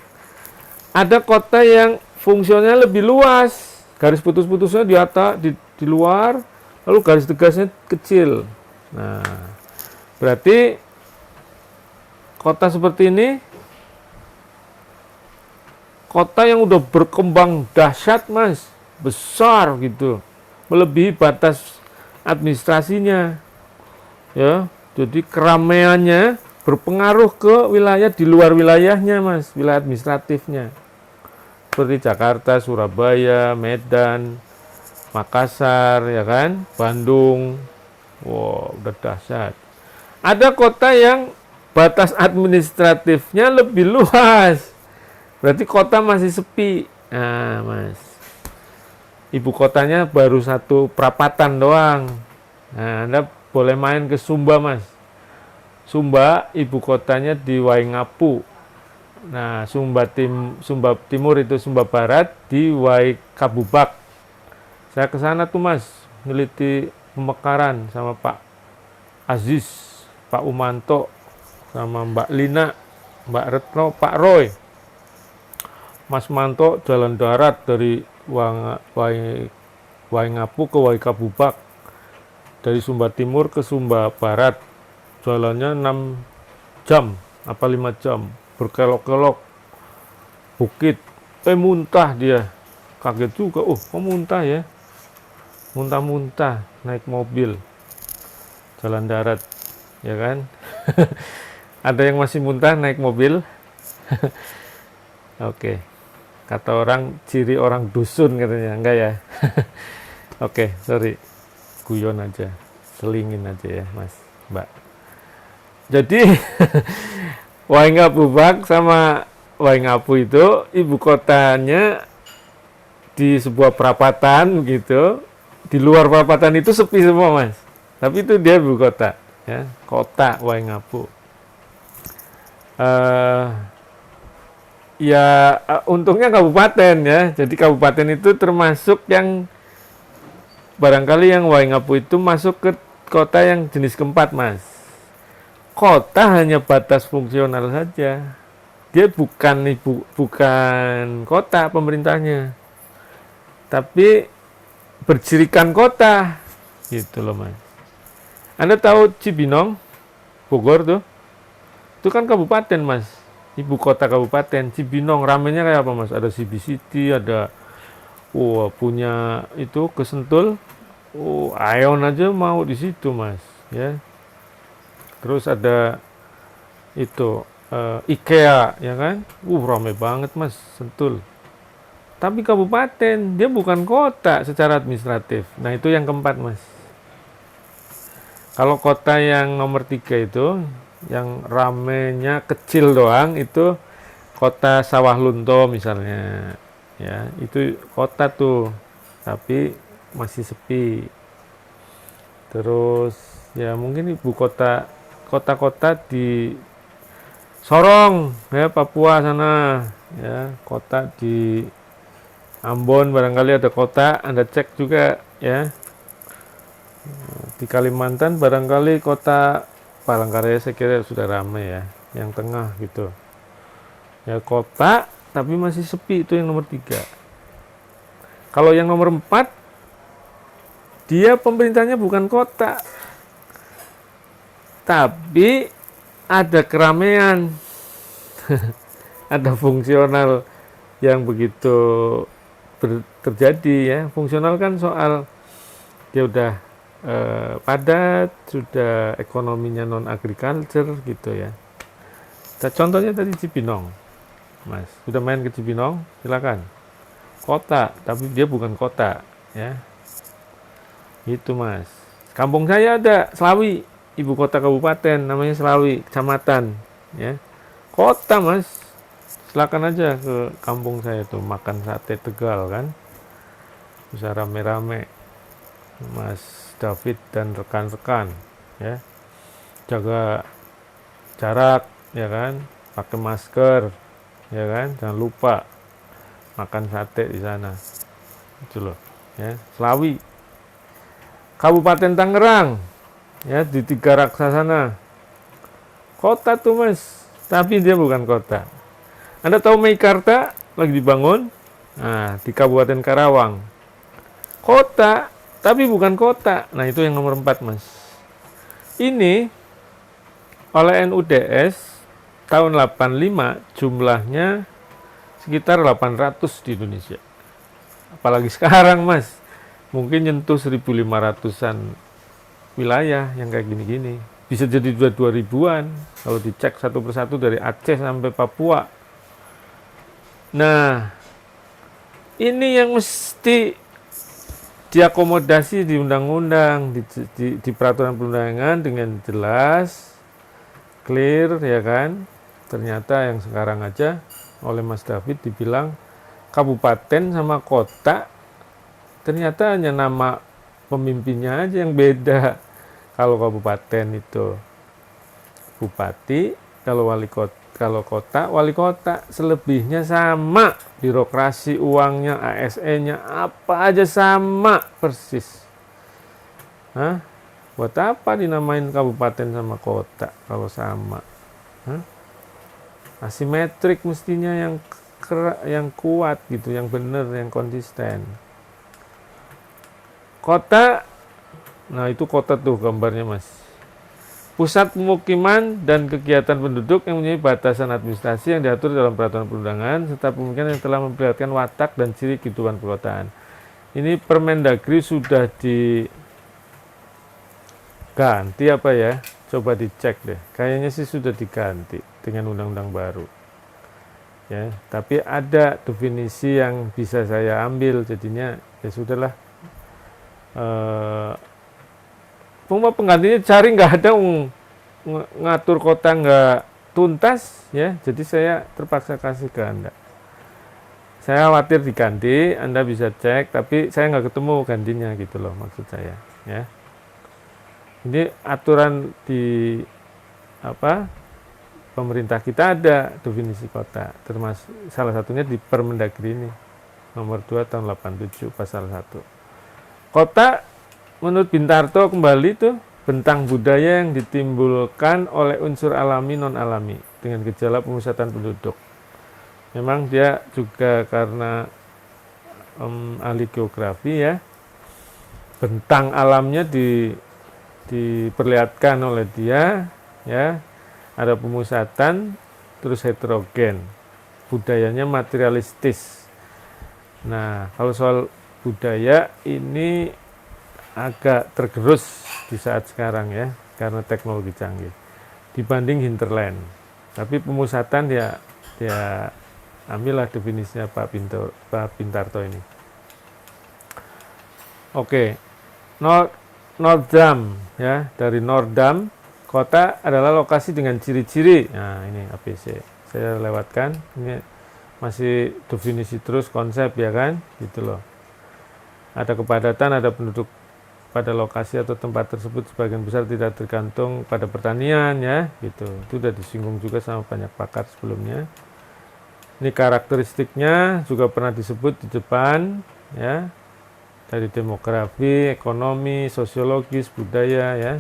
B: Ada kota yang fungsinya lebih luas, garis putus-putusnya di atas, di luar, lalu garis tegasnya kecil. Nah, berarti kota seperti ini, kota yang udah berkembang dahsyat Mas, besar gitu, melebihi batas administrasinya, ya. Jadi keramaiannya berpengaruh ke wilayah di luar wilayahnya Mas, wilayah administratifnya. Seperti Jakarta, Surabaya, Medan, Makassar, ya kan, Bandung. Wow, udah dahsyat. Ada kota yang batas administratifnya lebih luas, berarti kota masih sepi. Nah Mas, ibu kotanya baru 1 perapatan doang. Nah, Anda boleh main ke Sumba Mas. Sumba ibu kotanya di Waingapu. Nah, Sumba Timur itu Sumba Barat di Waikabubak. Saya ke sana tuh Mas, neliti pemekaran sama Pak Aziz, Pak Umanto, sama Mbak Lina, Mbak Retno, Pak Roy. Mas Manto jalan darat dari Waingapu ke Waikabubak. Dari Sumba Timur ke Sumba Barat. Jalannya 6 jam, apa 5 jam. Berkelok-kelok bukit, muntah dia, kaget juga, kok muntah ya, muntah-muntah naik mobil jalan darat, ya kan. Ada yang masih muntah naik mobil. Oke, kata orang ciri orang dusun katanya, enggak ya. Oke, sorry, guyon aja, selingin aja ya Mas, Mbak. Jadi Waingabubak sama Waingapu itu ibu kotanya di sebuah perapatan gitu. Di luar perapatan itu sepi semua Mas. Tapi itu dia ibu kota, ya, kota Waingapu. Untungnya kabupaten ya. Jadi kabupaten itu termasuk yang barangkali yang Waingapu itu masuk ke kota yang jenis keempat Mas. Kota hanya batas fungsional saja. Dia bukan kota pemerintahnya. Tapi bercirikan kota. Gitu loh Mas. Anda tahu Cibinong, Bogor tuh? Itu kan kabupaten Mas. Ibu kota kabupaten. Cibinong ramenya kayak apa Mas? Ada CB City, ada punya itu ke Sentul. Aeon aja mau di situ Mas, ya. Terus ada itu IKEA, ya kan? Ramai banget Mas, Sentul. Tapi kabupaten, dia bukan kota secara administratif. Nah, itu yang keempat Mas. Kalau kota yang nomor 3 itu, yang ramenya kecil doang, itu kota Sawah Lunto misalnya. Ya, itu kota tuh, tapi masih sepi. Terus, ya mungkin ibu kota-kota di Sorong, ya Papua sana, ya kota di Ambon barangkali ada kota, Anda cek juga ya. Di Kalimantan barangkali kota Palangkaraya saya kira sudah ramai ya. yang tengah gitu. Ya kota, tapi masih sepi, itu yang nomor 3. Kalau yang nomor 4, dia pemerintahnya bukan kota, tapi ada keramaian, ada fungsional yang begitu terjadi ya. Fungsional kan soal dia udah padat, sudah ekonominya non agriculture gitu ya. Contohnya tadi Cibinong, Mas. Sudah main ke Cibinong? Silakan. Kota, tapi dia bukan kota ya. Itu Mas. Kampung saya ada Slawi, ibu kota kabupaten namanya Slawi, kecamatan ya. Kota Mas. Silakan aja ke kampung saya tuh makan sate Tegal kan. Bisa rame-rame Mas David dan rekan-rekan ya. Jaga jarak ya kan, pakai masker ya kan, jangan lupa makan sate di sana. Itu loh ya. Slawi. Kabupaten Tangerang ya, di 3 Raksasana. Kota tuh Mas, tapi dia bukan kota. Anda tahu Meikarta lagi dibangun? Nah, di Kabupaten Karawang. Kota, tapi bukan kota. Nah, itu yang nomor 4, Mas. Ini oleh NUDS tahun 85 jumlahnya sekitar 800 di Indonesia. Apalagi sekarang, Mas. Mungkin nyentuh 1.500-an wilayah yang kayak gini-gini. Bisa jadi 2.000-an kalau dicek satu persatu dari Aceh sampai Papua. Nah, ini yang mesti diakomodasi di undang-undang, di peraturan perundangan dengan jelas, clear ya kan. Ternyata yang sekarang aja oleh Mas David dibilang kabupaten sama kota, ternyata hanya nama pemimpinnya aja yang beda. Kalau kabupaten itu bupati, kalau kota wali kota, selebihnya sama, birokrasi, uangnya, ASN-nya, apa aja sama persis. Hah? Buat apa dinamain kabupaten sama kota kalau sama? Hah? Asimetrik mestinya yang kuat gitu, yang benar, yang konsisten. Kota, nah itu kota tuh gambarnya Mas. Pusat pemukiman dan kegiatan penduduk yang mempunyai batasan administrasi yang diatur dalam peraturan perundangan serta pemukiman yang telah memperlihatkan watak dan ciri kehidupan perkotaan. Ini Permendagri sudah diganti apa ya? Coba dicek deh. Kayaknya sih sudah diganti dengan undang-undang baru. Ya, tapi ada definisi yang bisa saya ambil, jadinya ya sudahlah. Penggantinya cari nggak ada, ngatur kota nggak tuntas ya, jadi saya terpaksa kasih ke Anda. Saya khawatir diganti, Anda bisa cek, tapi saya nggak ketemu gantinya gitu loh maksud saya ya. Ini aturan di pemerintah kita ada definisi kota, termasuk salah satunya di Permendagri ini nomor 2 tahun 87 pasal 1. Kota menurut Bintarto kembali tuh bentang budaya yang ditimbulkan oleh unsur alami non-alami dengan gejala pemusatan penduduk. Memang dia juga karena ahli geografi ya, bentang alamnya diperlihatkan oleh dia ya, ada pemusatan terus heterogen, budayanya materialistis. Nah, kalau soal budaya ini agak tergerus di saat sekarang ya, karena teknologi canggih dibanding hinterland. Tapi pemusatan dia ambillah definisinya Pak Bintarto ini. Oke, Noordam ya, dari Noordam, kota adalah lokasi dengan ciri-ciri. Nah, ini ABC. Saya lewatkan. Ini masih definisi terus konsep ya kan, gitu loh. Ada kepadatan, ada penduduk pada lokasi atau tempat tersebut sebagian besar tidak tergantung pada pertanian ya, gitu. Itu sudah disinggung juga sama banyak pakar sebelumnya. Ini karakteristiknya juga pernah disebut di depan ya, dari demografi, ekonomi, sosiologis, budaya ya.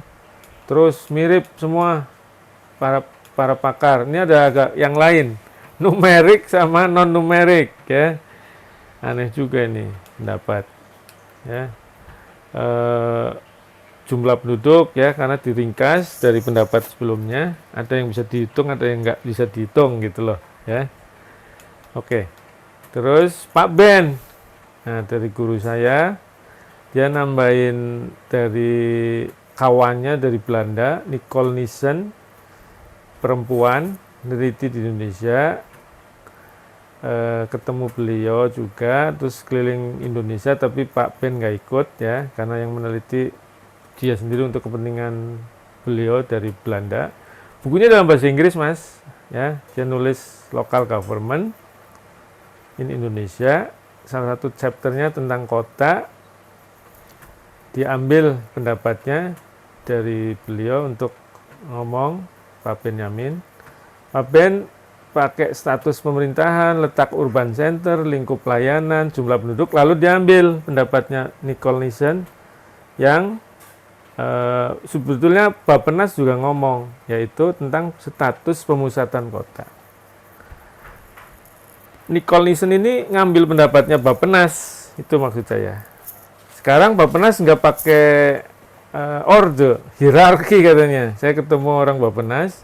B: Terus mirip semua para pakar. Ini ada agak yang lain, numerik sama non numerik ya. Aneh juga ini pendapat ya. Jumlah penduduk ya, karena diringkas dari pendapat sebelumnya, ada yang bisa dihitung, ada yang nggak bisa dihitung gitu loh ya. Oke, terus Pak Ben, nah dari guru saya, dia nambahin dari kawannya dari Belanda, Nicole Nissen, perempuan, meneliti di Indonesia, ketemu beliau juga, terus keliling Indonesia, tapi Pak Ben nggak ikut ya, karena yang meneliti dia sendiri untuk kepentingan beliau dari Belanda. Bukunya dalam bahasa Inggris mas, ya, dia nulis local government in Indonesia. Salah satu chapternya tentang kota, diambil pendapatnya dari beliau untuk ngomong Pak Benyamin. Pak Ben pakai status pemerintahan, letak urban center, lingkup pelayanan, jumlah penduduk, lalu diambil pendapatnya Nicole Nissen yang sebetulnya Bappenas juga ngomong, yaitu tentang status pemusatan kota. Nicole Nissen ini ngambil pendapatnya Bappenas, itu maksud saya. Sekarang Bappenas nggak pakai orde, hierarki katanya. Saya ketemu orang Bappenas,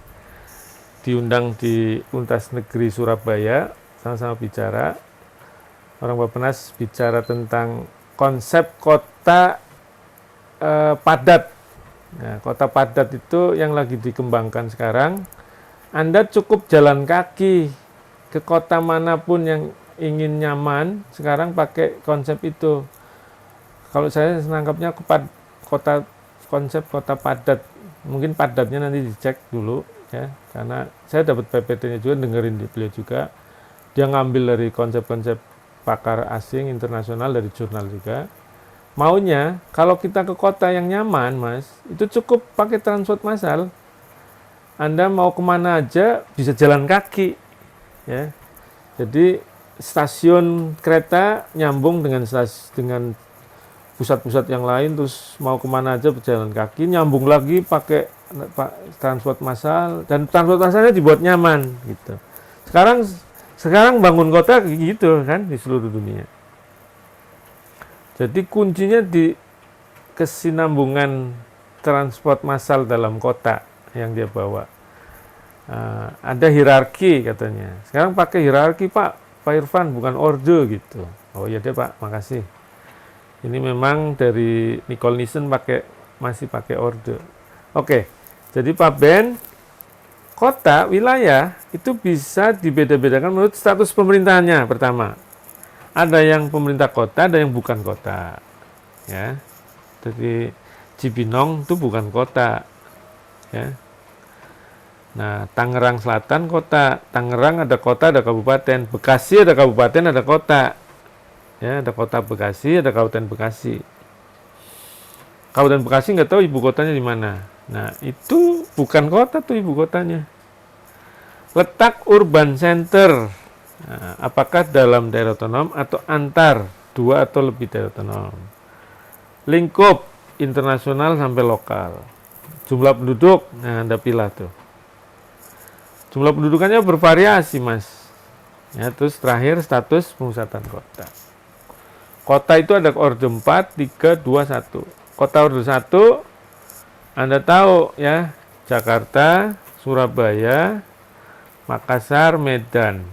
B: diundang di Untas Negeri Surabaya, sama-sama bicara. Orang Bappenas bicara tentang konsep kota padat. Nah, kota padat itu yang lagi dikembangkan sekarang. Anda cukup jalan kaki ke kota manapun yang ingin nyaman, sekarang pakai konsep itu. Kalau saya menangkapnya konsep kota padat. Mungkin padatnya nanti dicek dulu ya, karena saya dapat PPT-nya juga, dengerin beliau juga. Dia ngambil dari konsep-konsep pakar asing internasional dari jurnal juga. Maunya kalau kita ke kota yang nyaman mas, itu cukup pakai transport massal. Anda mau kemana aja bisa jalan kaki ya. Jadi stasiun kereta nyambung dengan pusat-pusat yang lain, terus mau kemana aja berjalan kaki, nyambung lagi pakai transport massal, dan transport massalnya dibuat nyaman gitu. Sekarang bangun kota gitu kan di seluruh dunia. Jadi kuncinya di kesinambungan transport massal dalam kota yang dia bawa. Ada hierarki katanya. Sekarang pakai hierarki Pak Irfan, bukan orde gitu. Oh iya deh Pak, makasih. Ini memang dari Nicole Nissen masih pakai orde. Oke, jadi Pak Ben, kota, wilayah itu bisa dibeda-bedakan menurut status pemerintahannya pertama. Ada yang pemerintah kota, ada yang bukan kota. Ya. Jadi Cibinong itu bukan kota. Ya. Nah, Tangerang Selatan kota. Tangerang ada kota, ada kabupaten. Bekasi ada kabupaten, ada kota. Ya, ada kota Bekasi, ada kabupaten Bekasi. Kabupaten Bekasi nggak tahu ibu kotanya di mana. Nah, itu bukan kota tuh ibu kotanya. Letak urban center. Nah, apakah dalam daerah otonom atau antar dua atau lebih daerah otonom. Lingkup internasional sampai lokal. Jumlah penduduk, nah Anda pilih tuh. Jumlah pendudukannya bervariasi mas. Ya, terus terakhir status pemusatan kota. Kota itu ada orde 4, 3, 2, 1. Kota orde 1, Anda tahu ya, Jakarta, Surabaya, Makassar, Medan,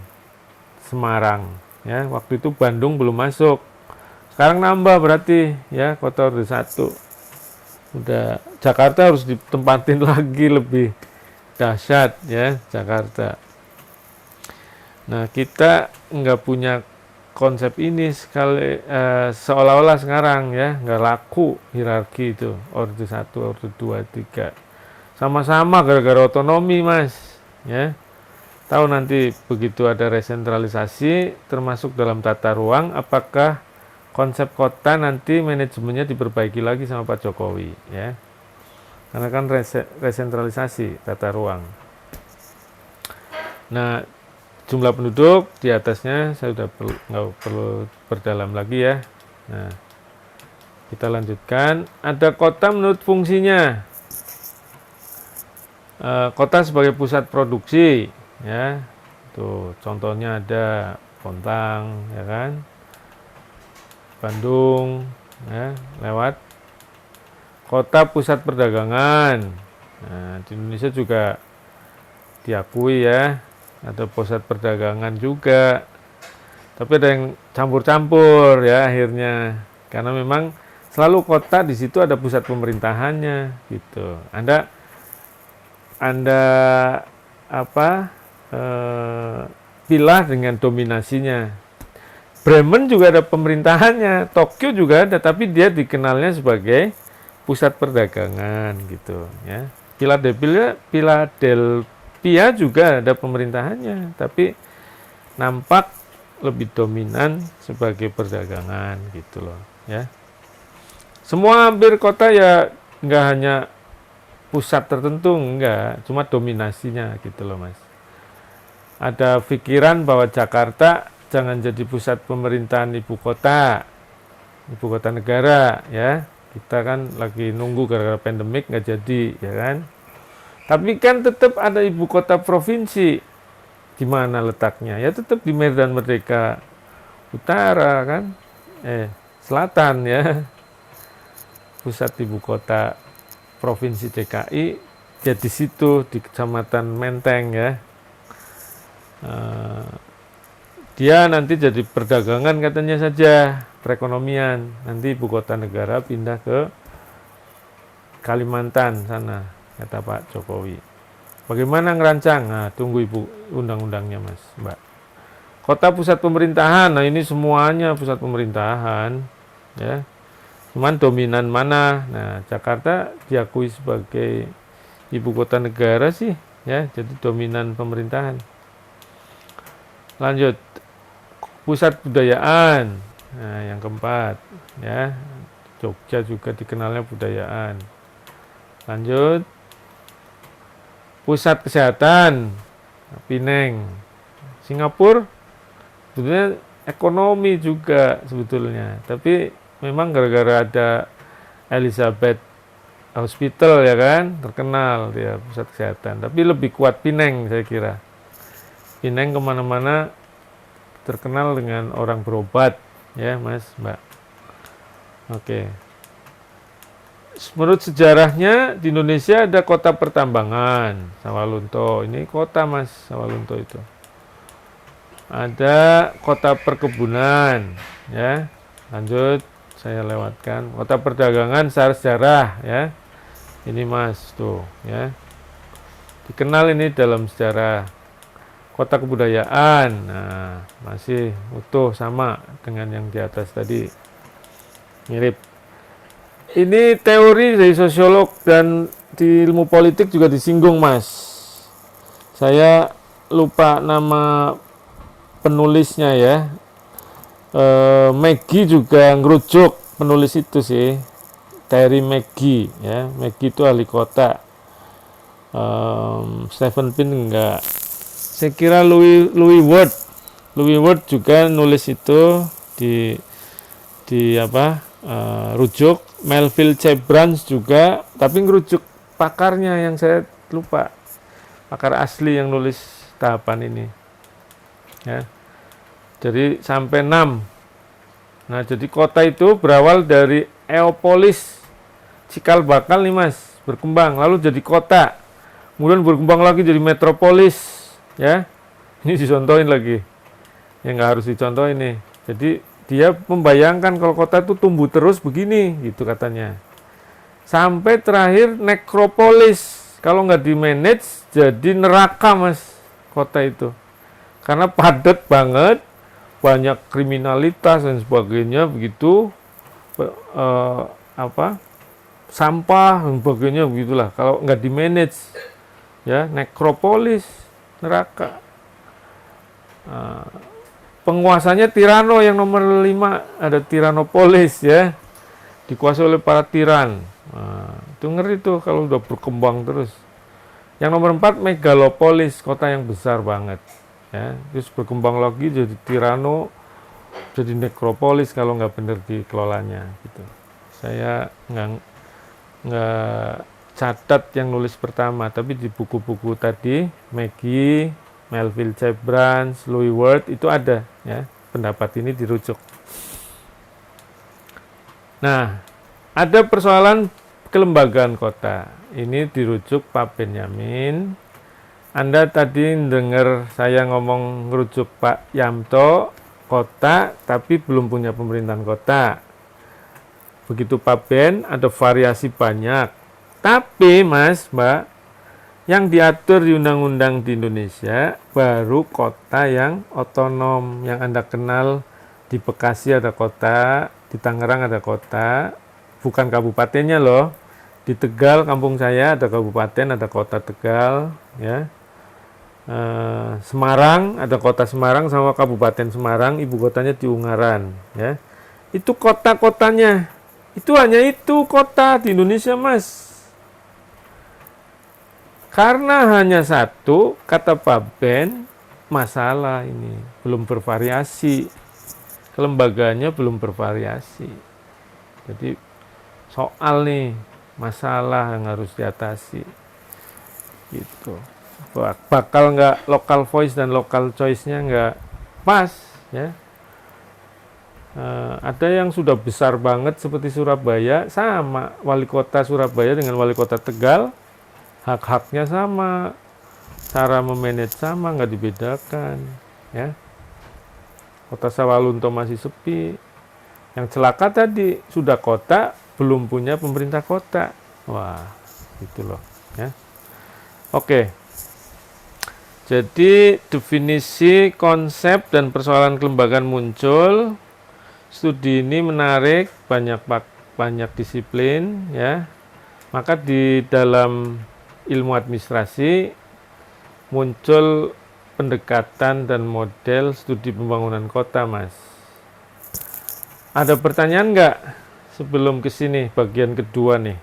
B: Semarang ya. Waktu itu Bandung belum masuk, sekarang nambah berarti ya, kota orde 1. Udah Jakarta harus ditempatin lagi, lebih dahsyat ya Jakarta. Nah kita nggak punya konsep ini sekali, seolah-olah sekarang ya nggak laku hierarki itu, orde 1, orde 2, 3 sama-sama gara-gara otonomi mas ya. Tahu nanti begitu ada resentralisasi termasuk dalam tata ruang, apakah konsep kota nanti manajemennya diperbaiki lagi sama Pak Jokowi ya, karena kan resentralisasi tata ruang. Nah jumlah penduduk di atasnya saya sudah nggak perlu berdalam lagi ya. Nah kita lanjutkan, ada kota menurut fungsinya. kota sebagai pusat produksi, ya. Tuh, contohnya ada Bontang, ya kan, Bandung, ya, lewat kota pusat perdagangan. Nah, di Indonesia juga diakui ya, ada pusat perdagangan juga. Tapi ada yang campur-campur ya akhirnya, karena memang selalu kota di situ ada pusat pemerintahannya gitu. Anda apa pilah dengan dominasinya. Bremen juga ada pemerintahannya, Tokyo juga ada, tapi dia dikenalnya sebagai pusat perdagangan gitu ya. Philadelphia juga ada pemerintahannya, tapi nampak lebih dominan sebagai perdagangan gitu loh ya. Semua hampir kota ya nggak hanya pusat tertentu, enggak, cuma dominasinya gitu loh Mas. Ada pikiran bahwa Jakarta jangan jadi pusat pemerintahan ibu kota negara ya. Kita kan lagi nunggu gara-gara pandemik nggak jadi ya kan. Tapi kan tetap ada ibu kota provinsi. Di mana letaknya? Ya tetap di Medan Merdeka Utara kan. Selatan ya. Pusat ibu kota Provinsi DKI ya di situ di Kecamatan Menteng ya. Dia nanti jadi perdagangan katanya saja, perekonomian. Nanti ibu kota negara pindah ke Kalimantan sana, kata Pak Jokowi. Bagaimana ngerancang? Nah, tunggu ibu undang-undangnya Mas, Mbak. Kota pusat pemerintahan, nah ini semuanya pusat pemerintahan ya. Cuman dominan mana? Nah, Jakarta diakui sebagai ibu kota negara sih, ya, jadi dominan pemerintahan. Lanjut, pusat budayaan. Nah, yang keempat, ya, Jogja juga dikenalnya budayaan. Lanjut, pusat kesehatan, Pineng. Singapura, sebetulnya ekonomi juga sebetulnya, tapi memang gara-gara ada Elizabeth Hospital ya kan, terkenal dia pusat kesehatan. Tapi lebih kuat Pineng saya kira. Pineng kemana-mana terkenal dengan orang berobat ya Mas, Mbak. Oke. Menurut sejarahnya di Indonesia ada kota pertambangan, Sawalunto. Ini kota Mas, Sawalunto itu. Ada kota perkebunan ya. Lanjut. Saya lewatkan kota perdagangan secara sejarah ya. Ini Mas tuh ya. Dikenal ini dalam sejarah. Kota kebudayaan. Nah, masih utuh sama dengan yang di atas tadi. Mirip. Ini teori dari sosiolog dan di ilmu politik juga disinggung Mas. Saya lupa nama penulisnya ya. Maggie juga ngerujuk penulis itu sih, Terry Maggie ya. Maggie itu ahli kota. Stephen Pin enggak. Saya kira Louis Ward juga nulis itu di rujuk. Melville C. Branch juga, tapi ngerujuk pakarnya yang saya lupa, pakar asli yang nulis tahapan ini ya. Jadi sampai 6. Nah, jadi kota itu berawal dari Eopolis, cikal bakal nih Mas, berkembang lalu jadi kota. Kemudian berkembang lagi jadi metropolis, ya. Ini dicontohin lagi. Yang nggak harus dicontohin nih. Jadi dia membayangkan kalau kota itu tumbuh terus begini, gitu katanya. Sampai terakhir nekropolis. Kalau nggak di-manage jadi neraka Mas, kota itu. Karena padat banget. Banyak kriminalitas dan sebagainya begitu, sampah dan sebagainya begitulah. Kalau nggak di manage ya, nekropolis, neraka. Penguasanya tirano yang nomor 5, ada tiranopolis ya, dikuasai oleh para tiran. Itu ngeri tuh kalau udah berkembang terus. Yang nomor 4 megalopolis, kota yang besar banget. Ya, terus berkembang lagi jadi tirano, jadi nekropolis kalau nggak benar dikelolanya gitu. Saya nggak catat yang nulis pertama, tapi di buku-buku tadi Maggie, Melville J. Branch, Louis Ward itu ada ya, pendapat ini dirujuk. Nah, ada persoalan kelembagaan kota. Ini dirujuk Pak Benyamin. Anda tadi dengar saya ngomong ngerujuk Pak Yamto, kota, tapi belum punya pemerintahan kota. Begitu Pak Ben, ada variasi banyak. Tapi Mas, Mbak, yang diatur di undang-undang di Indonesia baru kota yang otonom, yang Anda kenal. Di Bekasi ada kota, di Tangerang ada kota, bukan kabupatennya loh. Di Tegal, kampung saya ada kabupaten, ada kota Tegal, ya. Semarang, ada kota Semarang sama kabupaten Semarang, ibu kotanya di Ungaran, ya. Itu kota-kotanya. Itu hanya itu kota di Indonesia, Mas. Karena hanya satu, kata Pak Ben, masalah ini belum bervariasi. Kelembagaannya belum bervariasi. Jadi soal nih masalah yang harus diatasi. Gitu. Bakal nggak local voice dan local choice-nya nggak pas, ya. Ada yang sudah besar banget seperti Surabaya, sama wali kota Surabaya dengan wali kota Tegal, hak-haknya sama, cara memanage sama, nggak dibedakan, ya. Kota Sawalunto masih sepi. Yang celaka tadi sudah kota, belum punya pemerintah kota. Wah, gitu loh, ya. Oke. Jadi definisi, konsep, dan persoalan kelembagaan muncul. Studi ini menarik, banyak disiplin, ya. Maka di dalam ilmu administrasi muncul pendekatan dan model studi pembangunan kota, Mas. Ada pertanyaan nggak sebelum ke sini bagian kedua nih?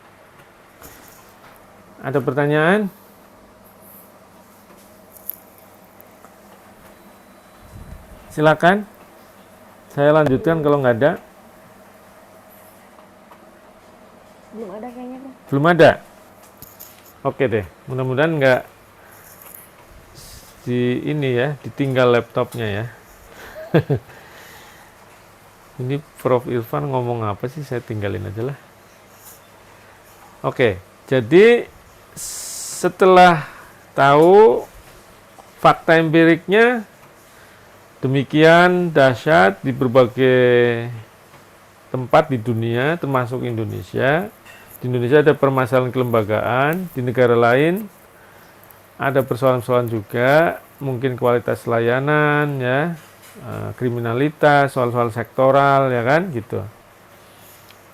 B: Ada pertanyaan? Silakan. Saya lanjutkan kalau nggak ada.
C: Belum ada kayaknya, Bang.
B: Belum ada? Oke deh, mudah-mudahan nggak ditinggal laptopnya ya. Ini Prof. Irfan ngomong apa sih, saya tinggalin aja lah. Oke, jadi setelah tahu fakta empiriknya demikian dahsyat di berbagai tempat di dunia, termasuk Indonesia. Di Indonesia ada permasalahan kelembagaan, di negara lain ada persoalan-persoalan juga, mungkin kualitas layanan, ya, kriminalitas, soal-soal sektoral, ya kan, gitu.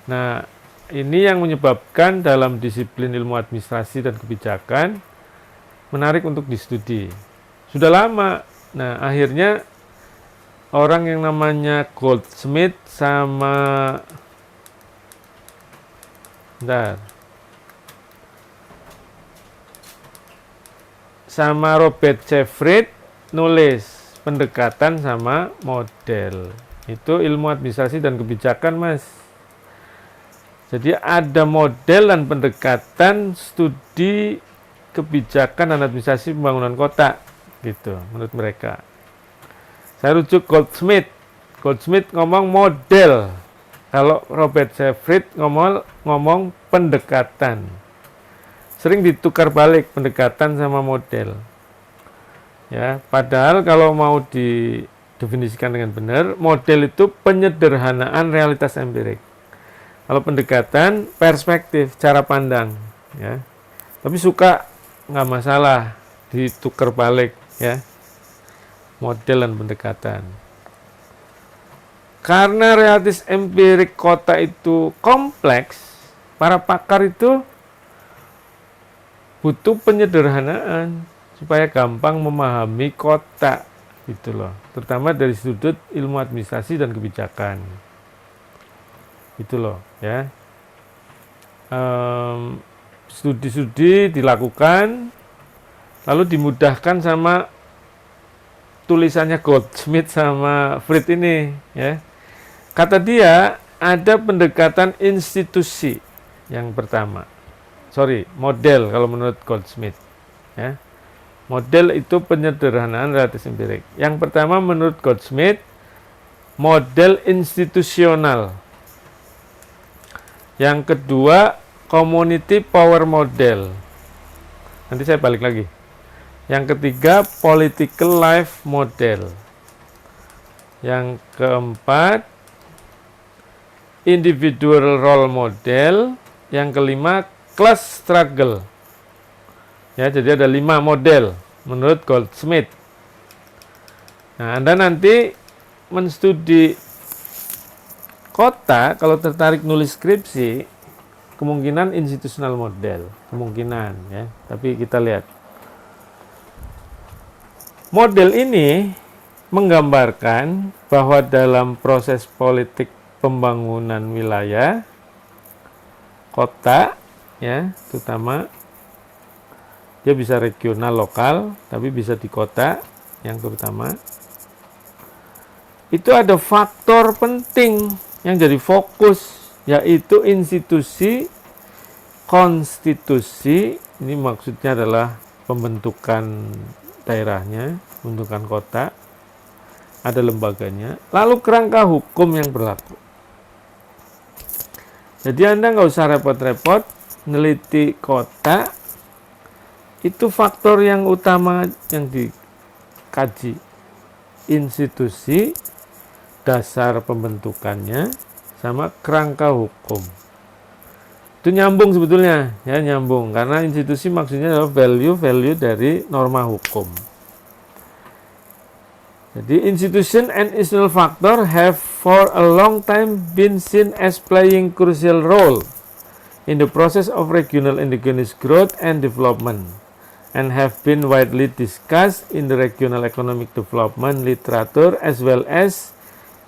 B: Nah, ini yang menyebabkan dalam disiplin ilmu administrasi dan kebijakan menarik untuk distudi. Sudah lama. Nah, akhirnya orang yang namanya Goldsmith sama Robert Sheffield nulis pendekatan sama model. Itu ilmu administrasi dan kebijakan, Mas. Jadi ada model dan pendekatan studi kebijakan dan administrasi pembangunan kota, gitu menurut mereka. Saya rujuk Goldsmith. Goldsmith ngomong model. Kalau Robert Sheffield ngomong pendekatan. Sering ditukar balik pendekatan sama model. Ya, padahal kalau mau didefinisikan dengan benar, model itu penyederhanaan realitas empirik. Kalau pendekatan, perspektif, cara pandang, ya. Tapi suka nggak masalah ditukar balik, ya. Model dan pendekatan. Karena realitas empirik kota itu kompleks, para pakar itu butuh penyederhanaan supaya gampang memahami kota, gitu loh. Terutama dari sudut ilmu administrasi dan kebijakan, gitu loh, ya. Studi-studi dilakukan, lalu dimudahkan sama tulisannya Goldsmith sama Fried ini, ya. Kata dia, ada pendekatan institusi yang pertama. model kalau menurut Goldsmith. Ya. Model itu penyederhanaan relatif empirik. Yang pertama menurut Goldsmith, model institusional. Yang kedua, community power model. Nanti saya balik lagi. Yang ketiga, political life model. Yang keempat, individual role model. Yang kelima, class struggle. Ya, jadi ada 5 model menurut Goldsmith. Nah, Anda nanti menstudi kota, kalau tertarik nulis skripsi, kemungkinan institutional model, kemungkinan ya. Tapi kita lihat. Model ini menggambarkan bahwa dalam proses politik pembangunan wilayah kota ya, terutama dia bisa regional lokal, tapi bisa di kota yang terutama. Itu ada faktor penting yang jadi fokus, yaitu institusi, konstitusi. Ini maksudnya adalah pembentukan daerahnya, pembentukan kota, ada lembaganya, lalu kerangka hukum yang berlaku. Jadi Anda nggak usah repot-repot neliti kota, itu faktor yang utama yang dikaji. Institusi, dasar pembentukannya, sama kerangka hukum. Itu nyambung sebetulnya, ya nyambung. Karena institusi maksudnya adalah value dari norma hukum. Jadi institution and institutional factor have for a long time been seen as playing crucial role in the process of regional indigenous growth and development, and have been widely discussed in the regional economic development literature as well as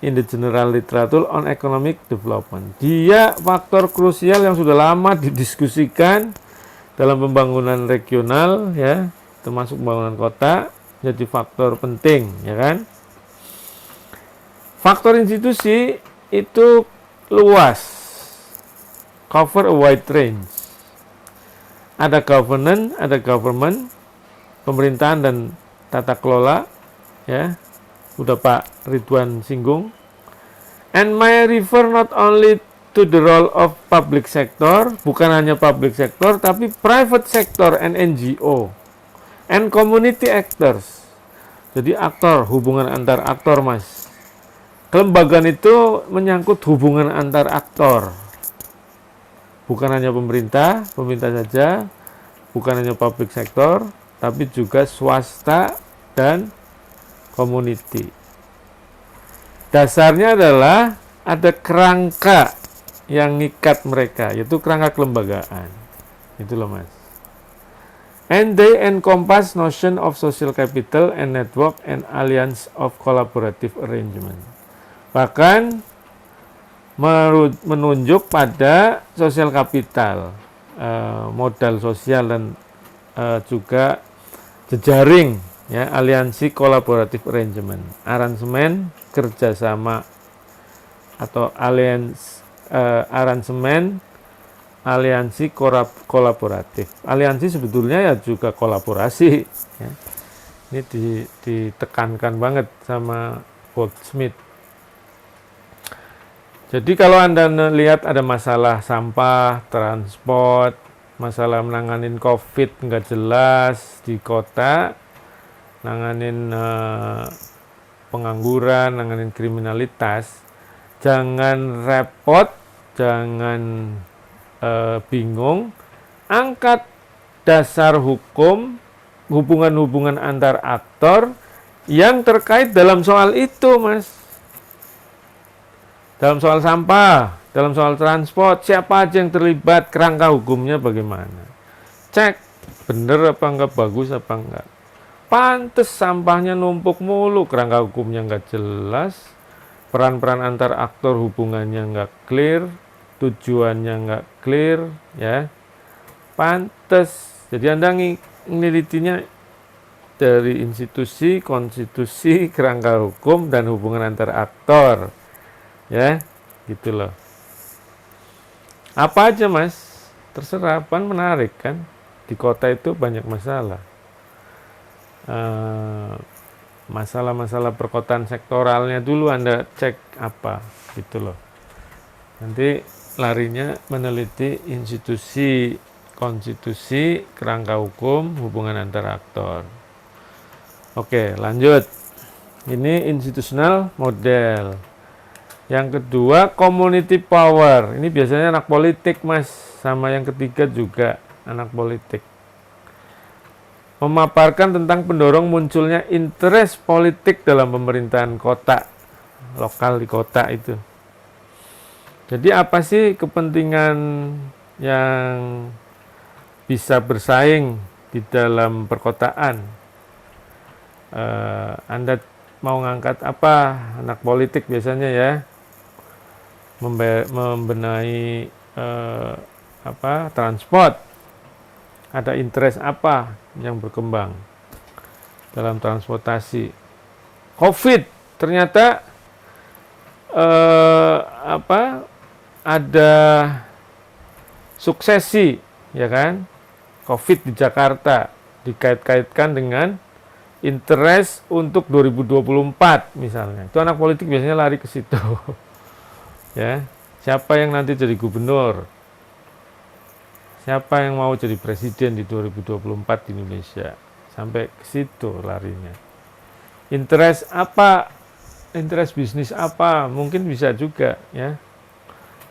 B: in the general literature on economic development. Dia faktor krusial yang sudah lama didiskusikan dalam pembangunan regional ya, termasuk pembangunan kota, jadi faktor penting ya kan. Faktor institusi itu luas, cover a wide range. Ada governance, ada government, pemerintahan dan tata kelola, ya, udah Pak Ridwan singgung. And may refer not only to the role of public sector, bukan hanya public sector, tapi private sector and NGO, and community actors. Jadi aktor, hubungan antar aktor, Mas. Kelembagaan itu menyangkut hubungan antar aktor. Bukan hanya pemerintah saja, bukan hanya public sector, tapi juga swasta dan community. Dasarnya adalah ada kerangka yang ngikat mereka, yaitu kerangka kelembagaan. Itu loh Mas. And they encompass notion of social capital and network and alliance of collaborative arrangement. Bahkan menunjuk pada sosial kapital, modal sosial dan juga jejaring, ya, aliansi kolaboratif arrangement, aransemen kerjasama atau aransemen aliansi kolaboratif. Aliansi sebetulnya ya juga kolaborasi. Ya. Ini ditekankan banget sama Goldsmith. Jadi kalau Anda lihat ada masalah sampah, transport, masalah menanganin COVID nggak jelas di kota, nanganin pengangguran, nanganin kriminalitas, jangan repot, jangan bingung, angkat dasar hukum, hubungan-hubungan antar aktor yang terkait dalam soal itu, Mas. Dalam soal sampah, dalam soal transport, siapa aja yang terlibat, kerangka hukumnya bagaimana. Cek, bener apa enggak, bagus apa enggak. Pantes sampahnya numpuk mulu, kerangka hukumnya enggak jelas, peran-peran antar aktor hubungannya enggak clear, tujuannya enggak clear, ya. Pantes. Jadi Anda menelitinya dari institusi, konstitusi, kerangka hukum, dan hubungan antar aktor. Ya, gitu loh. Apa aja Mas? terserah, pan menarik kan. Di kota itu banyak masalah. Masalah-masalah perkotaan sektoralnya dulu Anda cek apa gitu loh. Nanti larinya meneliti institusi, konstitusi, kerangka hukum, hubungan antar aktor. Oke, lanjut. Ini institutional model. Yang kedua, community power. Ini biasanya anak politik, Mas. Sama yang ketiga juga anak politik. Memaparkan tentang pendorong munculnya interest politik dalam pemerintahan kota, lokal di kota itu. Jadi apa sih kepentingan yang bisa bersaing di dalam perkotaan? Anda mau ngangkat apa? Anak politik biasanya ya, membenahi transport. Ada interest apa yang berkembang dalam transportasi? COVID ternyata ada suksesi, ya kan? COVID di Jakarta dikait-kaitkan dengan interest untuk 2024 misalnya. Itu anak politik biasanya lari ke situ. Ya, siapa yang nanti jadi gubernur? Siapa yang mau jadi presiden di 2024 di Indonesia? Sampai ke situ larinya. Interest apa? Interest bisnis apa? Mungkin bisa juga ya.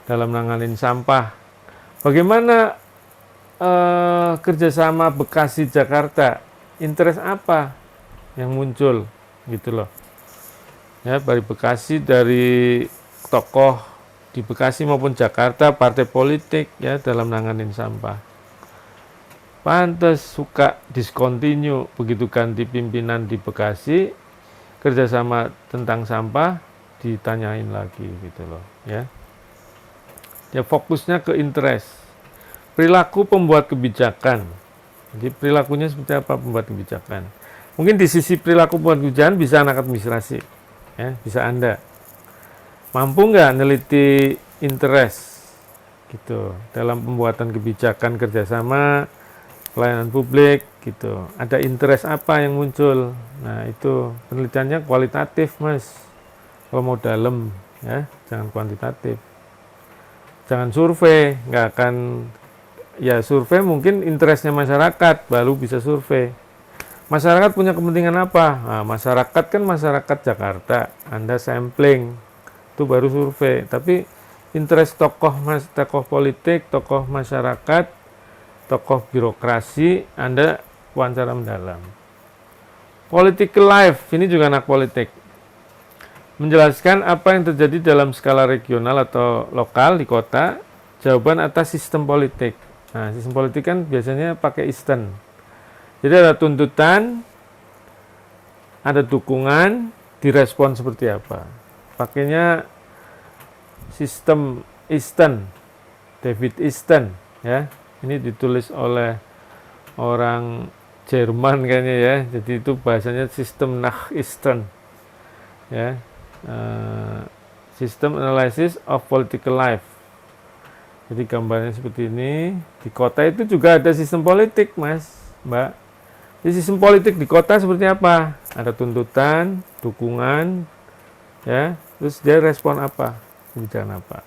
B: Dalam nanganin sampah. Bagaimana kerjasama Bekasi Jakarta? Interest apa yang muncul? Gitu loh. Ya, dari Bekasi, dari tokoh di Bekasi maupun Jakarta, partai politik ya dalam nanganin sampah. Pantes suka discontinue begitu ganti pimpinan di Bekasi, kerjasama tentang sampah ditanyain lagi gitu loh ya. Ya fokusnya ke interest. Perilaku pembuat kebijakan. Jadi perilakunya seperti apa pembuat kebijakan? Mungkin di sisi perilaku pembuat kebijakan bisa anak administrasi, ya bisa Anda. Mampu nggak neliti interest gitu dalam pembuatan kebijakan kerjasama pelayanan publik gitu, ada interest apa yang muncul? Nah itu penelitiannya kualitatif Mas, kalau mau dalam ya jangan kuantitatif, jangan survei, nggak akan ya survei mungkin interestnya masyarakat baru bisa survei. Masyarakat punya kepentingan apa? Nah, masyarakat kan masyarakat Jakarta, Anda sampling itu baru survei. Tapi interest tokoh politik, tokoh masyarakat, tokoh birokrasi, Anda wawancara mendalam. Political life, ini juga anak politik. Menjelaskan apa yang terjadi dalam skala regional atau lokal di kota, jawaban atas sistem politik. Nah, sistem politik kan biasanya pakai Eastern. Jadi ada tuntutan, ada dukungan, direspon seperti apa. Pakainya sistem Eastern, David Eastern ya. Ini ditulis oleh orang Jerman kayaknya ya. Jadi itu bahasanya sistem Nach Eastern ya. System Analysis of Political Life. Jadi gambarnya seperti ini. Di kota itu juga ada sistem politik Mas, Mbak. Jadi sistem politik di kota seperti apa? Ada tuntutan, dukungan, ya. Terus dia respon apa? Kebijakan apa?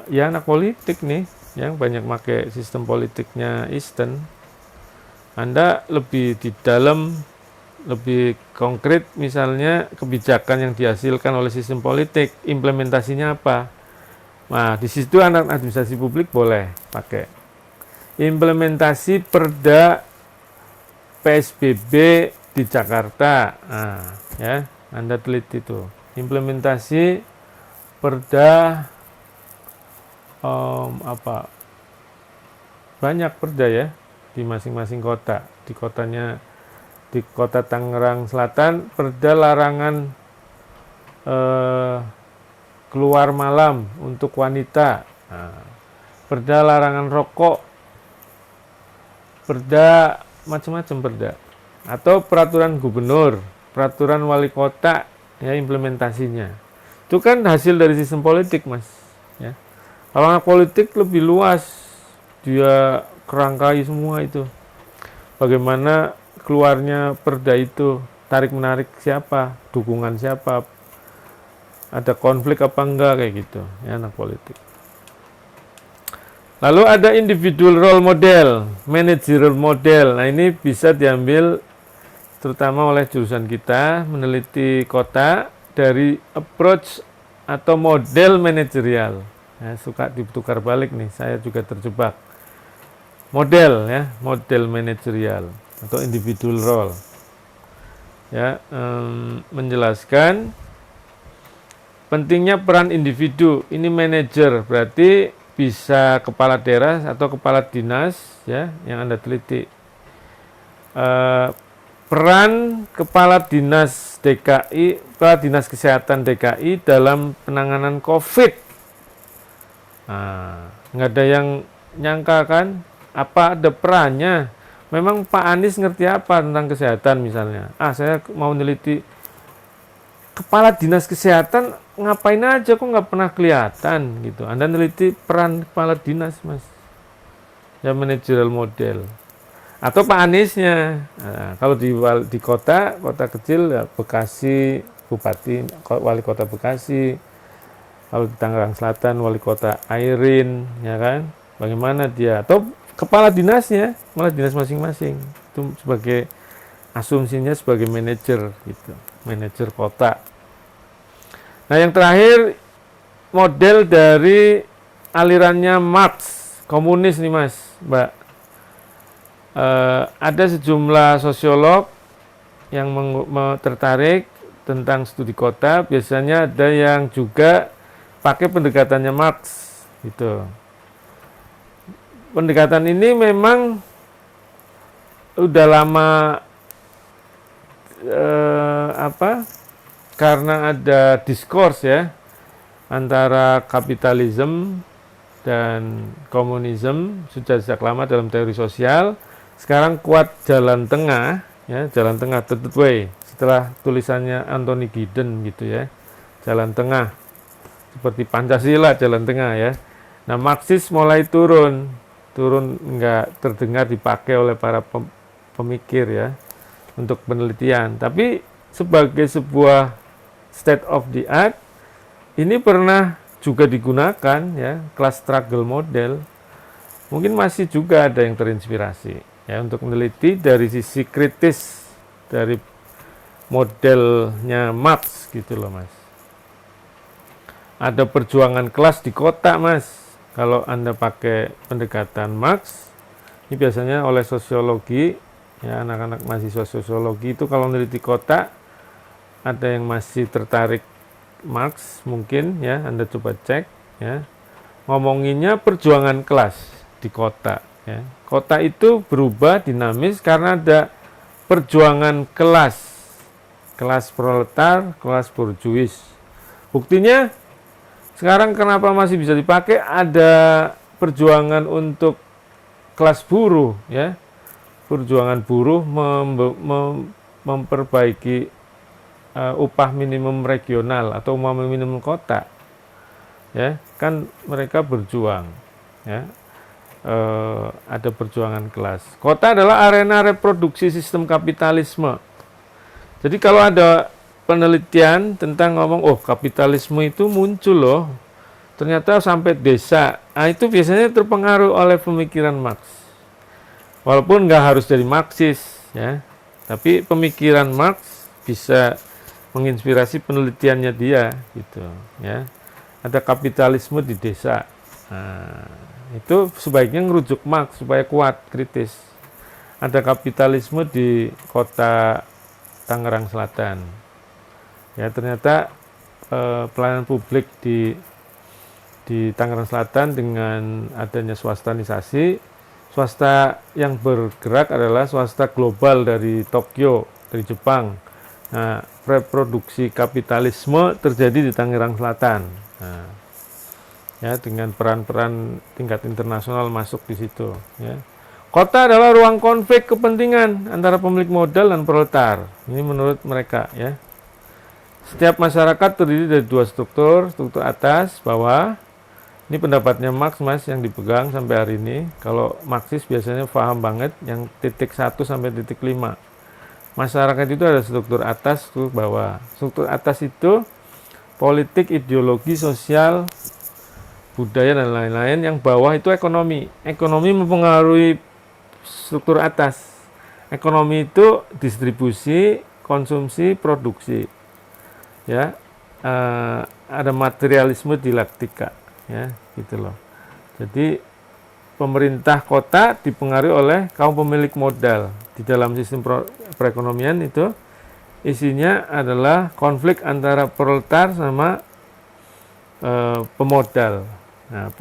B: Ya anak politik nih, yang banyak pakai sistem politiknya Eastern. Anda lebih di dalam, lebih konkret, misalnya kebijakan yang dihasilkan oleh sistem politik, implementasinya apa? Nah, di situ anak administrasi publik boleh pakai implementasi Perda PSBB di Jakarta. Nah, ya, Anda teliti itu. Implementasi Perda banyak perda ya di masing-masing kota. Di kota Tangerang Selatan, perda larangan keluar malam untuk wanita. Nah, perda larangan rokok, perda macam-macam perda, atau peraturan gubernur, peraturan wali kota, ya implementasinya. Itu kan hasil dari sistem politik, Mas. Ya. Kalau anak politik lebih luas, dia kerangkai semua itu. Bagaimana keluarnya perda itu, tarik-menarik siapa, dukungan siapa, ada konflik apa enggak, kayak gitu, ya, anak politik. Lalu ada individual role model, managerial model. Nah, ini bisa diambil terutama oleh jurusan kita, meneliti kota dari approach atau model manajerial. Ya, suka ditukar balik nih, saya juga terjebak. Model, ya, model manajerial atau individual role. Ya, menjelaskan pentingnya peran individu. Ini manajer, berarti bisa kepala daerah atau kepala dinas, ya, yang Anda teliti. Peran kepala dinas DKI, kepala dinas kesehatan DKI dalam penanganan COVID. Nah, nggak ada yang nyangka kan, apa ada perannya? Memang Pak Anies ngerti apa tentang kesehatan misalnya? Saya mau neliti kepala dinas kesehatan, ngapain aja kok nggak pernah kelihatan gitu. Anda neliti peran kepala dinas, Mas, ya, managerial model. Atau Pak Aniesnya. Nah, kalau di kota kecil, ya, Bekasi, Bupati, Wali Kota Bekasi. Kalau di Tangerang Selatan, Wali Kota Airin, ya kan? Bagaimana dia? Atau kepala dinasnya, malah dinas masing-masing. Itu sebagai asumsinya sebagai manajer gitu, manajer kota. Nah, yang terakhir model dari alirannya Marx, komunis nih, Mas, Mbak. Ada sejumlah sosiolog yang tertarik tentang studi kota. Biasanya ada yang juga pakai pendekatannya Marx gitu. Pendekatan ini memang udah lama karena ada diskurs, ya, antara kapitalisme dan komunisme sudah sejak lama dalam teori sosial. Sekarang kuat jalan tengah, ya, jalan tengah, third way, setelah tulisannya Anthony Giddens gitu, ya, jalan tengah seperti Pancasila, jalan tengah, ya. Nah, Marxis mulai turun nggak terdengar dipakai oleh para pemikir, ya, untuk penelitian. Tapi sebagai sebuah state of the art, ini pernah juga digunakan, ya, class struggle model. Mungkin masih juga ada yang terinspirasi, ya, untuk meneliti dari sisi kritis dari modelnya Marx gitu loh, Mas. Ada perjuangan kelas di kota, Mas. Kalau Anda pakai pendekatan Marx, ini biasanya oleh sosiologi, ya, anak-anak mahasiswa sosiologi itu kalau meneliti kota, ada yang masih tertarik Marx mungkin, ya, Anda coba cek, ya, ngomonginnya perjuangan kelas di kota, ya. Kota itu berubah dinamis karena ada perjuangan kelas proletar, kelas borjuis. Buktinya sekarang kenapa masih bisa dipakai, ada perjuangan untuk kelas buruh, ya, perjuangan buruh memperbaiki upah minimum regional atau upah minimum kota, ya, kan mereka berjuang, ya. Ada perjuangan kelas. Kota adalah arena reproduksi sistem kapitalisme. Jadi kalau ada penelitian tentang ngomong, kapitalisme itu muncul loh, ternyata sampai desa, itu biasanya terpengaruh oleh pemikiran Marx. Walaupun nggak harus dari Marxis, ya, tapi pemikiran Marx bisa menginspirasi penelitiannya dia, gitu, ya. Ada kapitalisme di desa. Nah, itu sebaiknya ngerujuk Marx supaya kuat kritis. Ada kapitalisme di kota Tangerang Selatan. Ya, ternyata pelayanan publik di Tangerang Selatan dengan adanya swastanisasi, swasta yang bergerak adalah swasta global dari Tokyo, dari Jepang. Nah, reproduksi kapitalisme terjadi di Tangerang Selatan. Nah, ya, dengan peran-peran tingkat internasional masuk di situ, ya. Kota adalah ruang konflik kepentingan antara pemilik modal dan proletar. Ini menurut mereka, ya. Setiap masyarakat terdiri dari dua struktur atas, bawah. Ini pendapatnya Marx, Mas, yang dipegang sampai hari ini. Kalau Marxis biasanya paham banget yang titik 1 sampai titik 5. Masyarakat itu ada struktur atas, struktur bawah. Struktur atas itu politik, ideologi, sosial, budaya, dan lain-lain. Yang bawah itu ekonomi. Ekonomi mempengaruhi struktur atas. Ekonomi itu distribusi, konsumsi, produksi. Ya, ada materialisme dialektika. Ya, gitu loh. Jadi pemerintah kota dipengaruhi oleh kaum pemilik modal. Di dalam sistem perekonomian itu isinya adalah konflik antara proletar sama pemodal. Nah,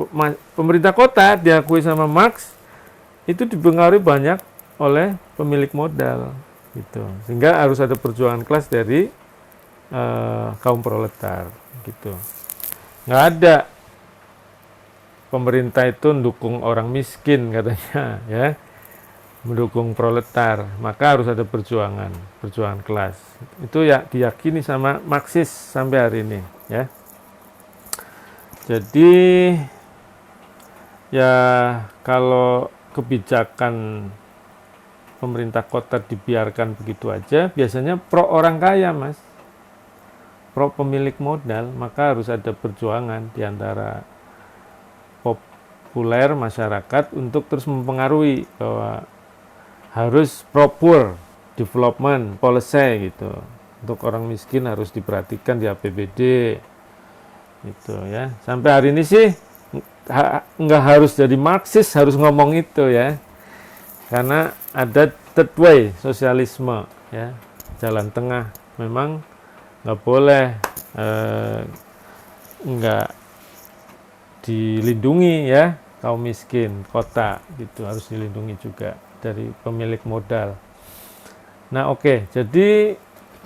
B: pemerintah kota diakui sama Marx itu dipengaruhi banyak oleh pemilik modal, gitu. Sehingga harus ada perjuangan kelas dari kaum proletar, gitu. Nggak ada pemerintah itu mendukung orang miskin katanya, ya, mendukung proletar, maka harus ada perjuangan kelas. Itu ya diyakini sama Marxis sampai hari ini, ya. Jadi ya kalau kebijakan pemerintah kota dibiarkan begitu aja, biasanya pro orang kaya, Mas, pro pemilik modal, maka harus ada perjuangan di antara populer masyarakat untuk terus mempengaruhi bahwa harus proper development policy gitu. Untuk orang miskin harus diperhatikan di APBD gitu ya. Sampai hari ini sih nggak harus jadi Marxis harus ngomong itu ya. Karena ada third way sosialisme ya. Jalan tengah memang nggak boleh nggak dilindungi ya kaum miskin kota gitu, harus dilindungi juga dari pemilik modal. Nah oke, jadi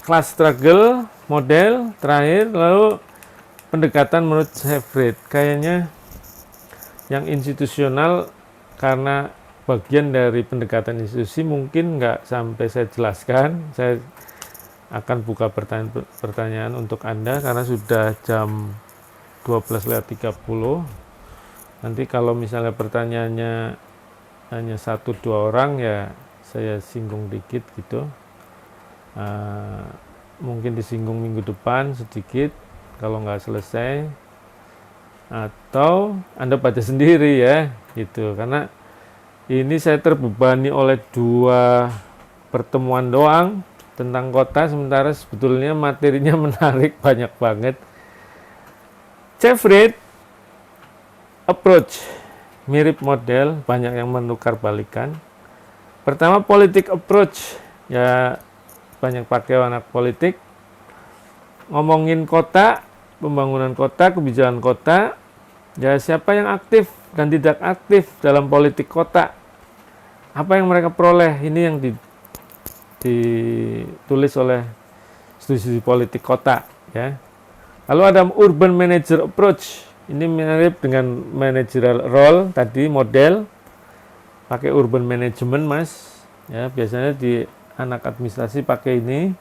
B: class struggle model terakhir, lalu pendekatan menurut Seifert kayaknya yang institusional, karena bagian dari pendekatan institusi mungkin nggak sampai saya jelaskan. Saya akan buka pertanyaan untuk Anda karena sudah jam 12:30. Nanti kalau misalnya pertanyaannya hanya 1-2 orang ya saya singgung dikit gitu. Mungkin disinggung minggu depan sedikit kalau nggak selesai, atau Anda baca sendiri ya gitu. Karena ini saya terbebani oleh 2 pertemuan doang tentang kota, sementara sebetulnya materinya menarik banyak banget. Seifert approach mirip model, banyak yang menukar balikan. Pertama politik approach, ya banyak pakai anak politik, ngomongin kota, pembangunan kota, kebijakan kota, ya siapa yang aktif dan tidak aktif dalam politik kota, apa yang mereka peroleh, ini yang ditulis oleh studi politik kota ya. Lalu ada urban manager approach, ini mirip dengan managerial role tadi, model pakai urban management Mas ya, biasanya di anak administrasi pakai ini.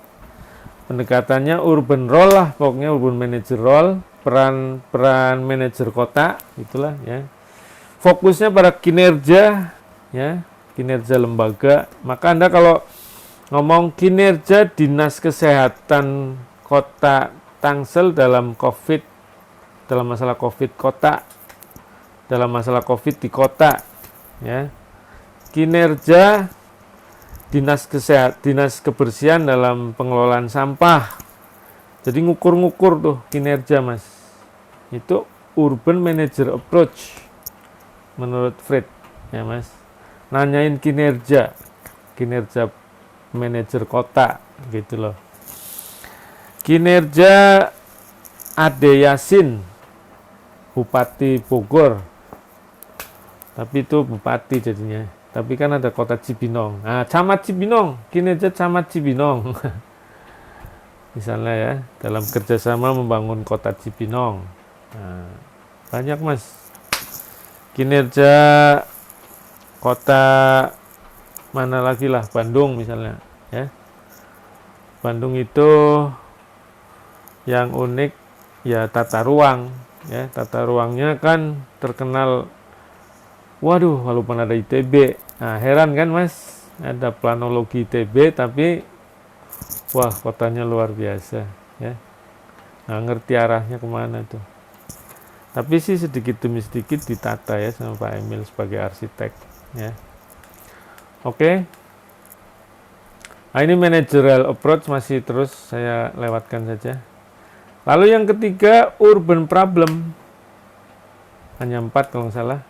B: Pendekatannya urban role lah, pokoknya urban manager role, peran manajer kota itulah ya. Fokusnya pada kinerja ya, kinerja lembaga. Maka Anda kalau ngomong kinerja dinas kesehatan kota Tangsel dalam COVID, dalam masalah COVID kota, dalam masalah COVID di kota ya. Kinerja dinas kebersihan dalam pengelolaan sampah. Jadi ngukur-ngukur tuh kinerja Mas. Itu urban manager approach menurut Fred ya Mas. Nanyain kinerja manajer kota gitu loh. Kinerja Ade Yasin, Bupati Bogor, tapi itu bupati jadinya. Tapi kan ada kota Cibinong. Nah, Camat Cibinong, kinerja Camat Cibinong. Misalnya ya, dalam kerjasama membangun kota Cibinong. Nah, banyak Mas. Kinerja kota mana lagi lah, Bandung misalnya. Ya, Bandung itu yang unik ya tata ruang ya, tata ruangnya kan terkenal, waduh, walaupun ada ITB, nah heran kan Mas, ada planologi ITB tapi wah kotanya luar biasa ya, nggak ngerti arahnya kemana tuh. Tapi sih sedikit demi sedikit ditata ya sama Pak Emil sebagai arsitek ya. Oke. Nah, ini managerial approach masih terus saya lewatkan saja. Lalu yang ketiga, urban problem. Hanya 4 kalau nggak salah.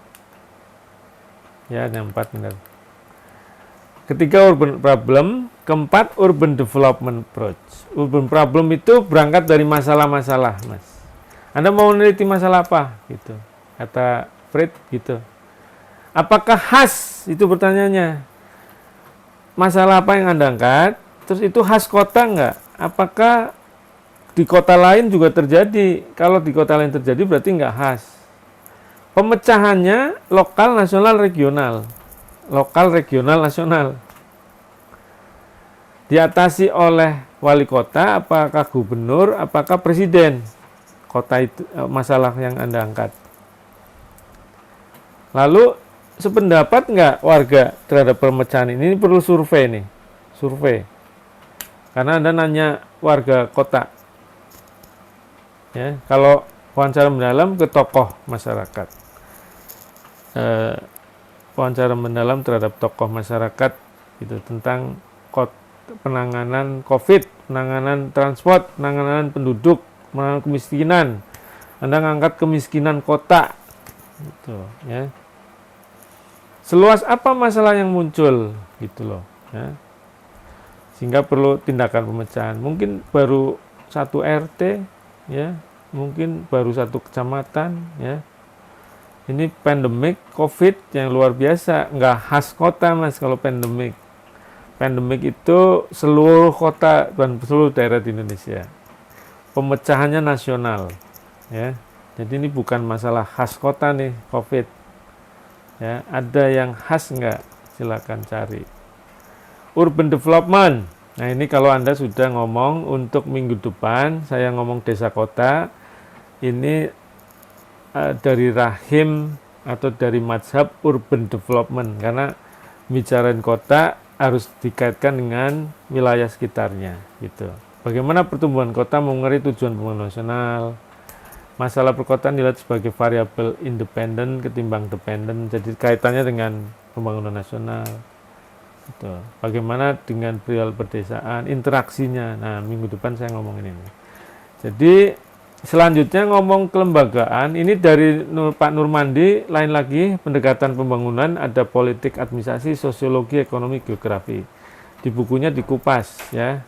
B: Ya, hanya 4 benar. Ketiga, urban problem. Keempat, urban development approach. Urban problem itu berangkat dari masalah-masalah, Mas. Anda mau meneliti masalah apa? Gitu. Kata Fred gitu. Apakah khas? Itu pertanyaannya. Masalah apa yang Anda angkat? Terus itu khas kota enggak? Apakah di kota lain juga terjadi? Kalau di kota lain terjadi berarti enggak khas. Pemecahannya lokal, nasional, regional. Lokal, regional, nasional. Diatasi oleh wali kota, apakah gubernur, apakah presiden? Kota itu masalah yang Anda angkat. Lalu sependapat enggak warga terhadap pemecahan ini? Ini perlu survei nih. Survei. Karena Anda nanya warga kota. Ya, kalau wawancara mendalam ke tokoh masyarakat. Wawancara mendalam terhadap tokoh masyarakat itu tentang penanganan COVID, penanganan transport, penanganan penduduk, penanganan kemiskinan. Anda ngangkat kemiskinan kota. Gitu, ya. Seluas apa masalah yang muncul gitu loh ya. Sehingga perlu tindakan pemecahan. Mungkin baru 1 RT ya, mungkin baru 1 kecamatan ya. Ini pandemik COVID yang luar biasa, nggak khas kota Mas kalau pandemik. Pandemik itu seluruh kota dan seluruh daerah di Indonesia. Pemecahannya nasional ya. Jadi ini bukan masalah khas kota nih COVID. Ya, ada yang khas enggak? Silakan cari. Urban development. Nah, ini kalau Anda sudah ngomong untuk minggu depan, saya ngomong desa kota. Ini dari rahim atau dari mazhab urban development karena bicarain kota harus dikaitkan dengan wilayah sekitarnya gitu. Bagaimana pertumbuhan kota mengaruhi tujuan pembangunan nasional? Masalah perkotaan dilihat sebagai variabel independen ketimbang dependen, jadi kaitannya dengan pembangunan nasional. Gitu. Bagaimana dengan perihal perdesaan, interaksinya. Nah, minggu depan saya ngomongin ini. Jadi selanjutnya ngomong kelembagaan, ini dari Pak Nurmandi, lain lagi pendekatan pembangunan, ada politik, administrasi, sosiologi, ekonomi, geografi. Di bukunya dikupas ya.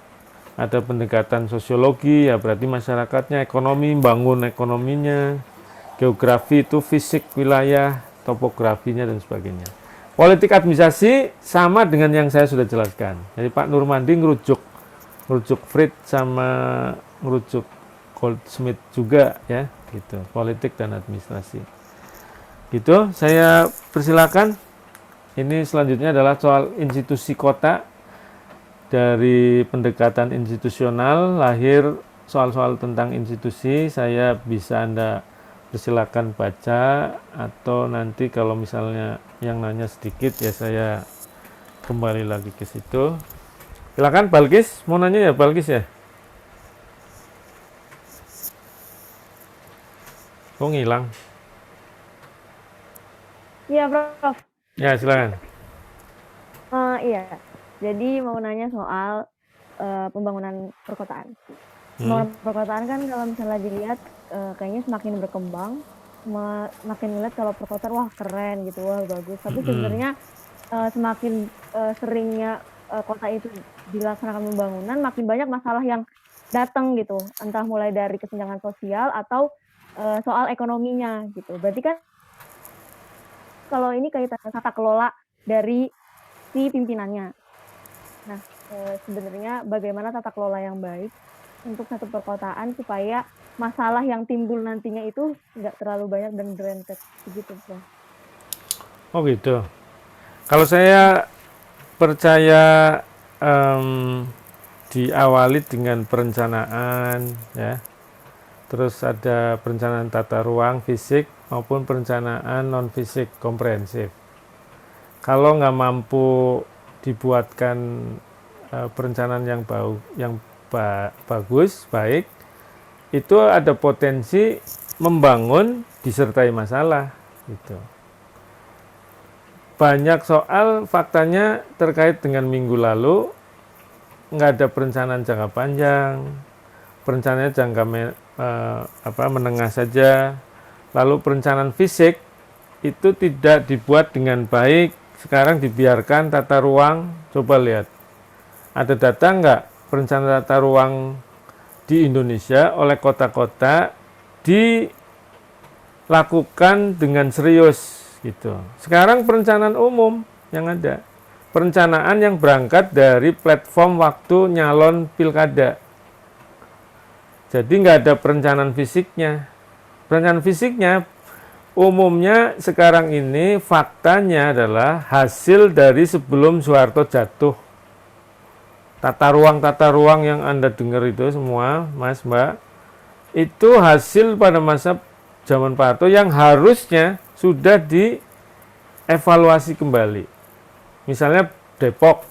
B: Ada pendekatan sosiologi, ya berarti masyarakatnya, ekonomi, bangun ekonominya, geografi itu fisik wilayah, topografinya dan sebagainya. Politik administrasi sama dengan yang saya sudah jelaskan. Jadi Pak Nurmandi ngerujuk Fried sama ngerujuk Goldsmith juga ya, gitu. Politik dan administrasi. Gitu, saya persilakan. Ini selanjutnya adalah soal institusi kota. Dari pendekatan institusional lahir soal-soal tentang institusi, saya bisa Anda persilakan baca atau nanti kalau misalnya yang nanya sedikit ya saya kembali lagi ke situ. Silakan Balkis, mau nanya ya Balkis ya? Kok ngilang?
C: Iya, Prof.
B: Ya, silakan.
C: Iya. Jadi mau nanya soal pembangunan perkotaan. Pembangunan perkotaan kan kalau misalnya dilihat kayaknya semakin berkembang, semakin melihat kalau perkotaan wah keren gitu, wah bagus. Tapi sebenarnya semakin seringnya kota itu dilaksanakan pembangunan, makin banyak masalah yang datang gitu. Entah mulai dari kesenjangan sosial atau soal ekonominya gitu. Berarti kan kalau ini kaitan tata kelola dari si pimpinannya. Nah, sebenarnya bagaimana tata kelola yang baik untuk satu perkotaan supaya masalah yang timbul nantinya itu nggak terlalu banyak dan berentet begitu, Prof.
B: Oh gitu. Kalau saya percaya diawali dengan perencanaan, ya, terus ada perencanaan tata ruang fisik maupun perencanaan non fisik komprehensif. Kalau nggak mampu dibuatkan perencanaan yang bagus, baik, itu ada potensi membangun disertai masalah gitu. Banyak soal faktanya terkait dengan minggu lalu nggak ada perencanaan jangka panjang, perencanaannya jangka menengah saja. Lalu perencanaan fisik itu tidak dibuat dengan baik. Sekarang dibiarkan tata ruang. Coba lihat, ada data nggak perencanaan tata ruang di Indonesia oleh kota-kota dilakukan dengan serius gitu. Sekarang perencanaan umum yang ada, perencanaan yang berangkat dari platform waktu nyalon pilkada. Jadi nggak ada perencanaan fisiknya. Perencanaan fisiknya umumnya sekarang ini faktanya adalah hasil dari sebelum Soeharto jatuh. Tata ruang yang Anda dengar itu semua, Mas, Mbak, itu hasil pada masa zaman Pak Harto yang harusnya sudah dievaluasi kembali. Misalnya Depok.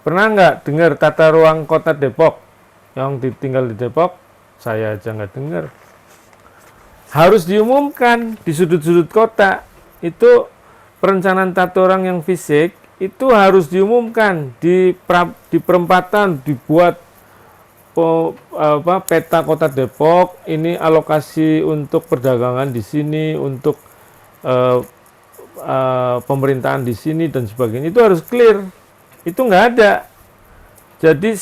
B: Pernah nggak dengar tata ruang kota Depok? Yang tinggal di Depok, saya aja nggak dengar. Harus diumumkan di sudut-sudut kota. Itu perencanaan tata ruang yang fisik itu harus diumumkan di perempatan, dibuat peta kota Depok, ini alokasi untuk perdagangan di sini, untuk pemerintahan di sini dan sebagainya. Itu harus clear. Itu nggak ada. Jadi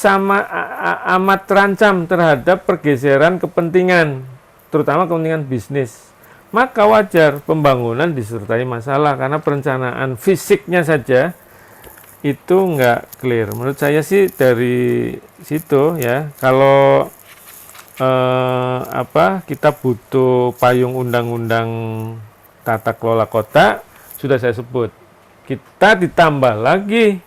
B: amat terancam terhadap pergeseran kepentingan, terutama kepentingan bisnis. Maka wajar pembangunan disertai masalah karena perencanaan fisiknya saja itu nggak clear. Menurut saya sih dari situ ya, kalau kita butuh payung undang-undang tata kelola kota, sudah saya sebut. Kita ditambah lagi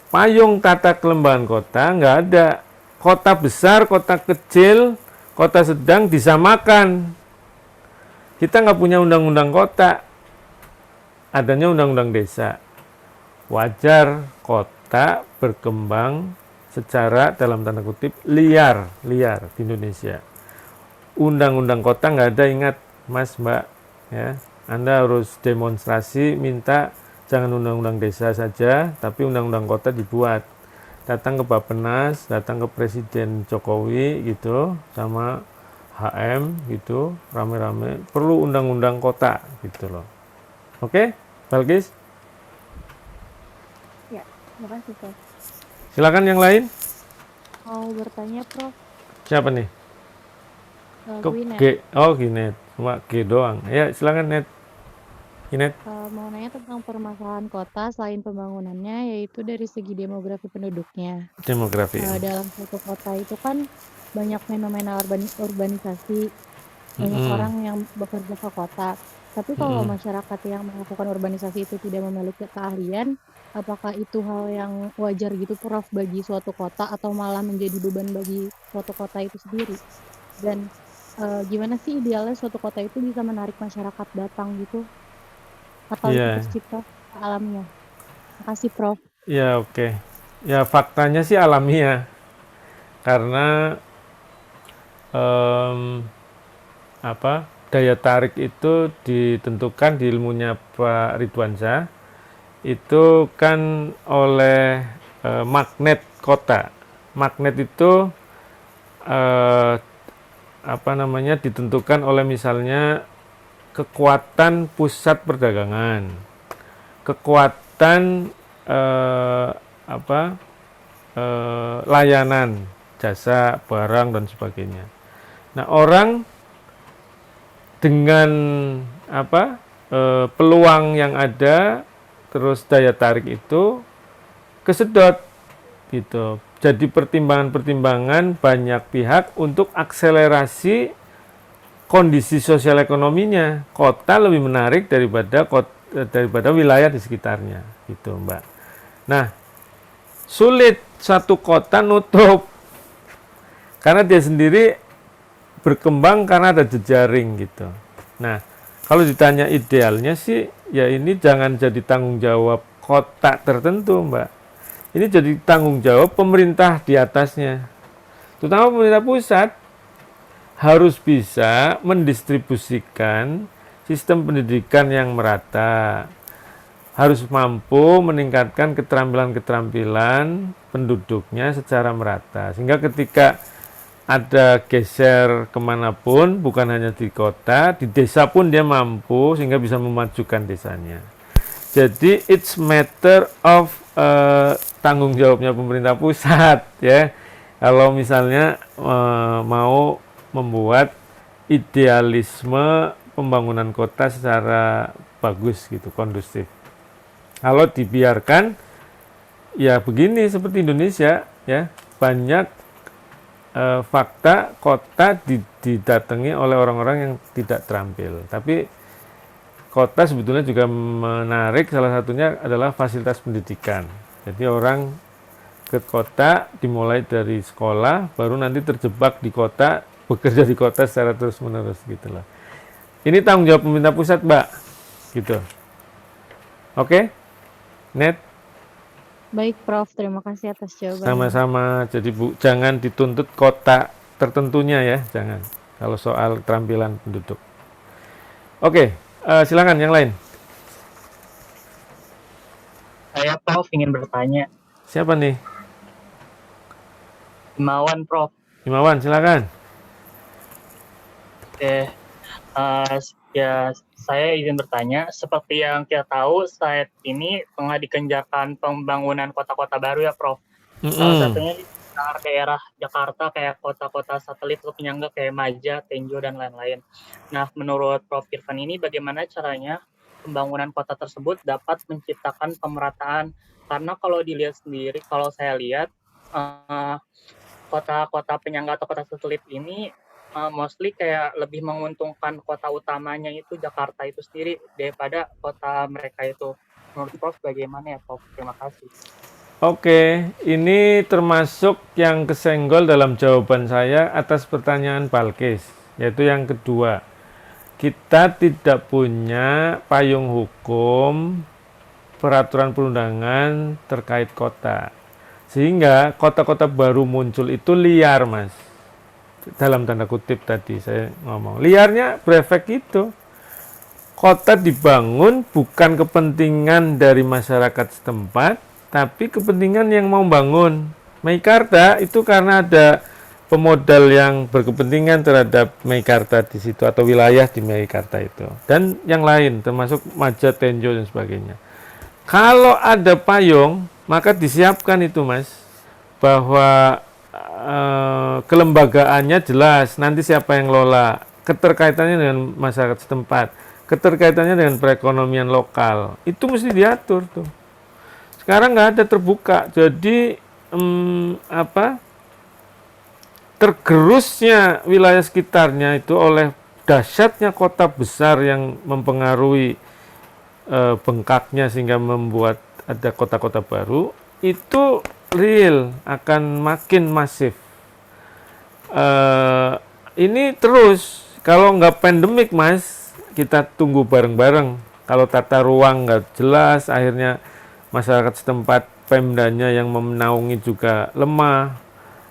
B: payung tata kelembagaan kota, nggak ada. Kota besar, kota kecil, kota sedang disamakan. Kita nggak punya undang-undang kota, adanya undang-undang desa. Wajar kota berkembang secara dalam tanda kutip liar di Indonesia. Undang-undang kota nggak ada, ingat Mas, Mbak, ya. Anda harus demonstrasi minta jangan undang-undang desa saja, tapi undang-undang kota dibuat. Datang ke Bappenas, datang ke Presiden Jokowi gitu, sama HM gitu, rame-rame, perlu undang-undang kota gitu loh. Oke, Balkis?
C: Ya, terima kasih, Prof.
B: Silakan yang lain.
D: Mau bertanya, Prof.
B: Siapa nih?
D: Gwinet.
B: G. Oh, Ginet. Cuma G doang. Ya, silakan Net. Ginet.
D: Mau nanya tentang permasalahan kota selain pembangunannya, yaitu dari segi demografi penduduknya.
B: Demografi.
D: Dalam suatu kota itu kan banyak fenomena urbanisasi, banyak orang yang bekerja ke kota. Tapi kalau masyarakat yang melakukan urbanisasi itu tidak memiliki keahlian, apakah itu hal yang wajar gitu, Prof, bagi suatu kota atau malah menjadi beban bagi suatu kota itu sendiri? Dan gimana sih idealnya suatu kota itu bisa menarik masyarakat datang gitu? Atau itu tercipta alamnya? Makasih, Prof.
B: Ya, oke. Ya, faktanya sih alamiah. Karena daya tarik itu ditentukan di ilmunya Pak Ridwansyah itu kan oleh magnet kota. Magnet itu ditentukan oleh misalnya kekuatan pusat perdagangan, kekuatan layanan, jasa, barang dan sebagainya. Nah, orang dengan peluang yang ada, terus daya tarik itu kesedot gitu. Jadi pertimbangan-pertimbangan banyak pihak untuk akselerasi kondisi sosial ekonominya. Kota lebih menarik daripada wilayah di sekitarnya, gitu, Mbak. Nah, sulit satu kota nutup karena dia sendiri berkembang karena ada jejaring gitu. Nah, kalau ditanya idealnya sih, ya ini jangan jadi tanggung jawab kota tertentu, Mbak. Ini jadi tanggung jawab pemerintah di atasnya. Terutama pemerintah pusat harus bisa mendistribusikan sistem pendidikan yang merata. Harus mampu meningkatkan keterampilan-keterampilan penduduknya secara merata. Sehingga ketika ada geser kemanapun, bukan hanya di kota, di desa pun dia mampu sehingga bisa memajukan desanya. Jadi it's matter of tanggung jawabnya pemerintah pusat ya. Kalau misalnya mau membuat idealisme pembangunan kota secara bagus gitu, kondusif. Kalau dibiarkan ya begini seperti Indonesia ya, banyak fakta kota didatangi oleh orang-orang yang tidak terampil. Tapi kota sebetulnya juga menarik, salah satunya adalah fasilitas pendidikan. Jadi orang ke kota dimulai dari sekolah, baru nanti terjebak di kota, bekerja di kota secara terus-menerus gitulah. Ini tanggung jawab pemerintah pusat, Mbak. Gitu. Oke? Net?
D: Baik, Prof. Terima kasih atas jawabannya.
B: Sama-sama. Jadi Bu, jangan dituntut kota tertentunya ya, jangan. Kalau soal keterampilan penduduk. Oke, silakan yang lain.
E: Saya Prof ingin bertanya.
B: Siapa nih?
E: Himawan Prof.
B: Himawan, silakan.
E: Oke, ya saya izin bertanya. Seperti yang kita tahu saat ini tengah dikenjakan pembangunan kota-kota baru ya Prof. Salah satunya di sekitar daerah Jakarta kayak kota-kota satelit atau penyangga kayak Maja, Tenjo dan lain-lain. Nah, menurut Prof Irfan ini bagaimana caranya pembangunan kota tersebut dapat menciptakan pemerataan? Karena kalau dilihat sendiri, kalau saya lihat kota-kota penyangga atau kota satelit ini mostly kayak lebih menguntungkan kota utamanya itu Jakarta itu sendiri daripada kota mereka itu. Menurut Prof bagaimana ya Prof? Terima kasih.
B: Oke, ini termasuk yang kesenggol dalam jawaban saya atas pertanyaan Balkis, yaitu yang kedua. Kita tidak punya payung hukum peraturan perundangan terkait kota. Sehingga kota-kota baru muncul itu liar, Mas. Dalam tanda kutip tadi saya ngomong. Liarnya berefek itu. Kota dibangun bukan kepentingan dari masyarakat setempat, tapi kepentingan yang mau bangun. Meikarta itu karena ada pemodal yang berkepentingan terhadap Meikarta di situ atau wilayah di Meikarta itu. Dan yang lain termasuk Maja, Tenjo dan sebagainya. Kalau ada payung, maka disiapkan itu, Mas, bahwa kelembagaannya jelas, nanti siapa yang lola, keterkaitannya dengan masyarakat setempat, keterkaitannya dengan perekonomian lokal, itu mesti diatur tuh. Sekarang nggak ada terbuka, jadi tergerusnya wilayah sekitarnya itu oleh dahsyatnya kota besar yang mempengaruhi bengkaknya sehingga membuat ada kota-kota baru, itu real akan makin masif. Ini terus, kalau nggak pandemik, Mas, kita tunggu bareng-bareng. Kalau tata ruang nggak jelas, akhirnya masyarakat setempat pemdanya yang menaungi juga lemah.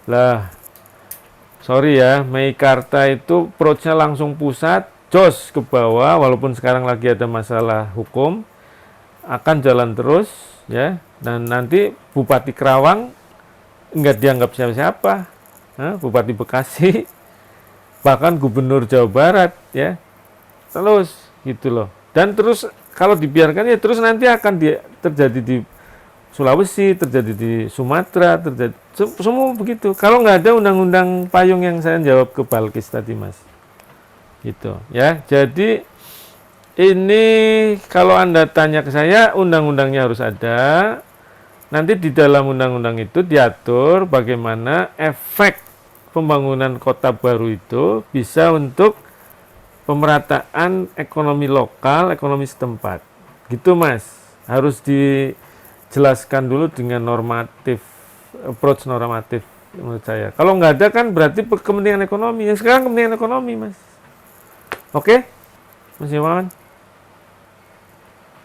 B: Lah, sorry ya, Meikarta itu approach-nya langsung pusat, jos ke bawah, walaupun sekarang lagi ada masalah hukum, akan jalan terus, ya. Dan nanti Bupati Kerawang nggak dianggap siapa-siapa, Bupati Bekasi, bahkan Gubernur Jawa Barat, ya, terus gitu loh. Dan terus kalau dibiarkan ya terus nanti akan terjadi di Sulawesi, terjadi di Sumatera, terjadi semua begitu. Kalau nggak ada undang-undang payung yang saya jawab ke Balkis tadi, Mas, gitu, ya. Jadi ini kalau Anda tanya ke saya, undang-undangnya harus ada. Nanti di dalam undang-undang itu diatur bagaimana efek pembangunan kota baru itu bisa untuk pemerataan ekonomi lokal, ekonomi setempat. Gitu, Mas. Harus dijelaskan dulu dengan normatif, approach normatif menurut saya. Kalau nggak ada kan berarti kepentingan ekonomi. Yang sekarang kepentingan ekonomi, Mas. Oke, Mas Iwan.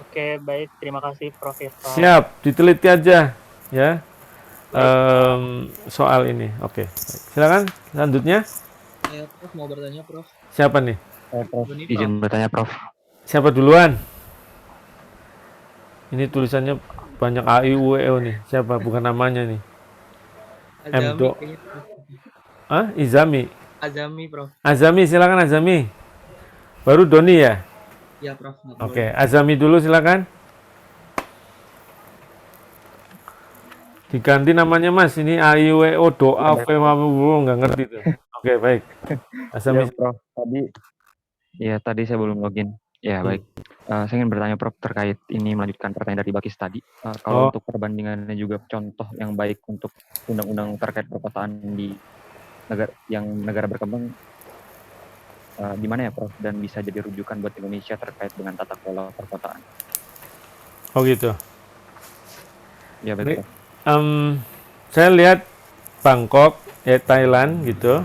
E: Oke, baik. Terima kasih, Prof. Irfan.
B: Siap, diteliti aja, ya. Soal ini. Oke, baik. Silakan. Selanjutnya.
F: Saya Prof mau bertanya Prof.
B: Siapa nih?
G: Prof,
F: Ini, Prof.
G: izin bertanya Prof.
B: Siapa duluan? Ini tulisannya banyak A, I, U, E, O nih. Siapa? Bukan namanya nih.
F: Azami
B: Mdo.
F: kayaknya, Prof.
B: Izami.
F: Azami Prof.
B: Azami, silakan Azami. Baru Doni ya?
F: Ya Prof. nggak
B: Oke,
F: boleh.
B: Azami dulu silakan. Diganti namanya Mas. Ini A, I, U, E, O, doa, nggak ngerti tuh. Oke, baik. Azami.
G: Ya, Prof. Tadi saya belum login. Ya, baik. Saya ingin bertanya Prof terkait ini melanjutkan pertanyaan dari Bakis tadi. Kalau untuk perbandingannya juga contoh yang baik untuk undang-undang terkait perkotaan di negara berkembang di mana ya Prof, dan bisa jadi rujukan buat Indonesia terkait dengan tata kelola perkotaan.
B: Oh gitu.
G: Ya, baik Prof.
B: Saya lihat Bangkok, Thailand gitu,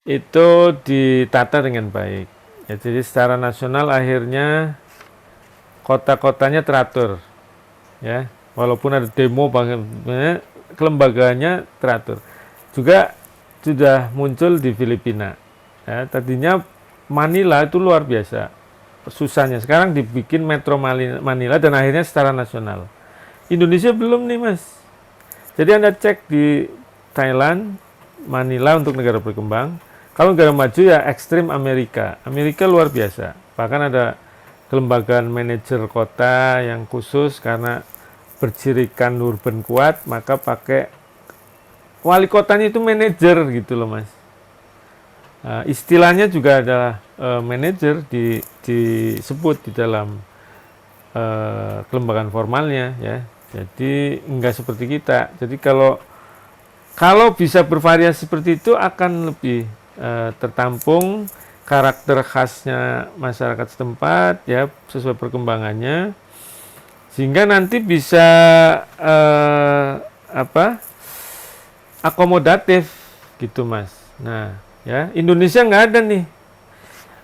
B: itu ditata dengan baik. Ya, jadi secara nasional akhirnya kota-kotanya teratur, ya. Walaupun ada demo, kelembagaannya teratur. Juga sudah muncul di Filipina. Ya, tadinya Manila itu luar biasa susahnya. Sekarang dibikin Metro Manila dan akhirnya secara nasional. Indonesia belum nih Mas. Jadi Anda cek di Thailand, Manila untuk negara berkembang. Kalau negara maju ya ekstrim Amerika. Amerika luar biasa. Bahkan ada kelembagaan manajer kota yang khusus karena bercirikan urban kuat, maka pakai wali kotanya itu manajer gitu loh Mas. Istilahnya juga adalah manajer disebut di dalam kelembagaan formalnya ya. Jadi enggak seperti kita. Jadi kalau bisa bervariasi seperti itu akan lebih tertampung karakter khasnya masyarakat setempat ya sesuai perkembangannya sehingga nanti bisa akomodatif gitu Mas. Nah ya Indonesia nggak ada nih.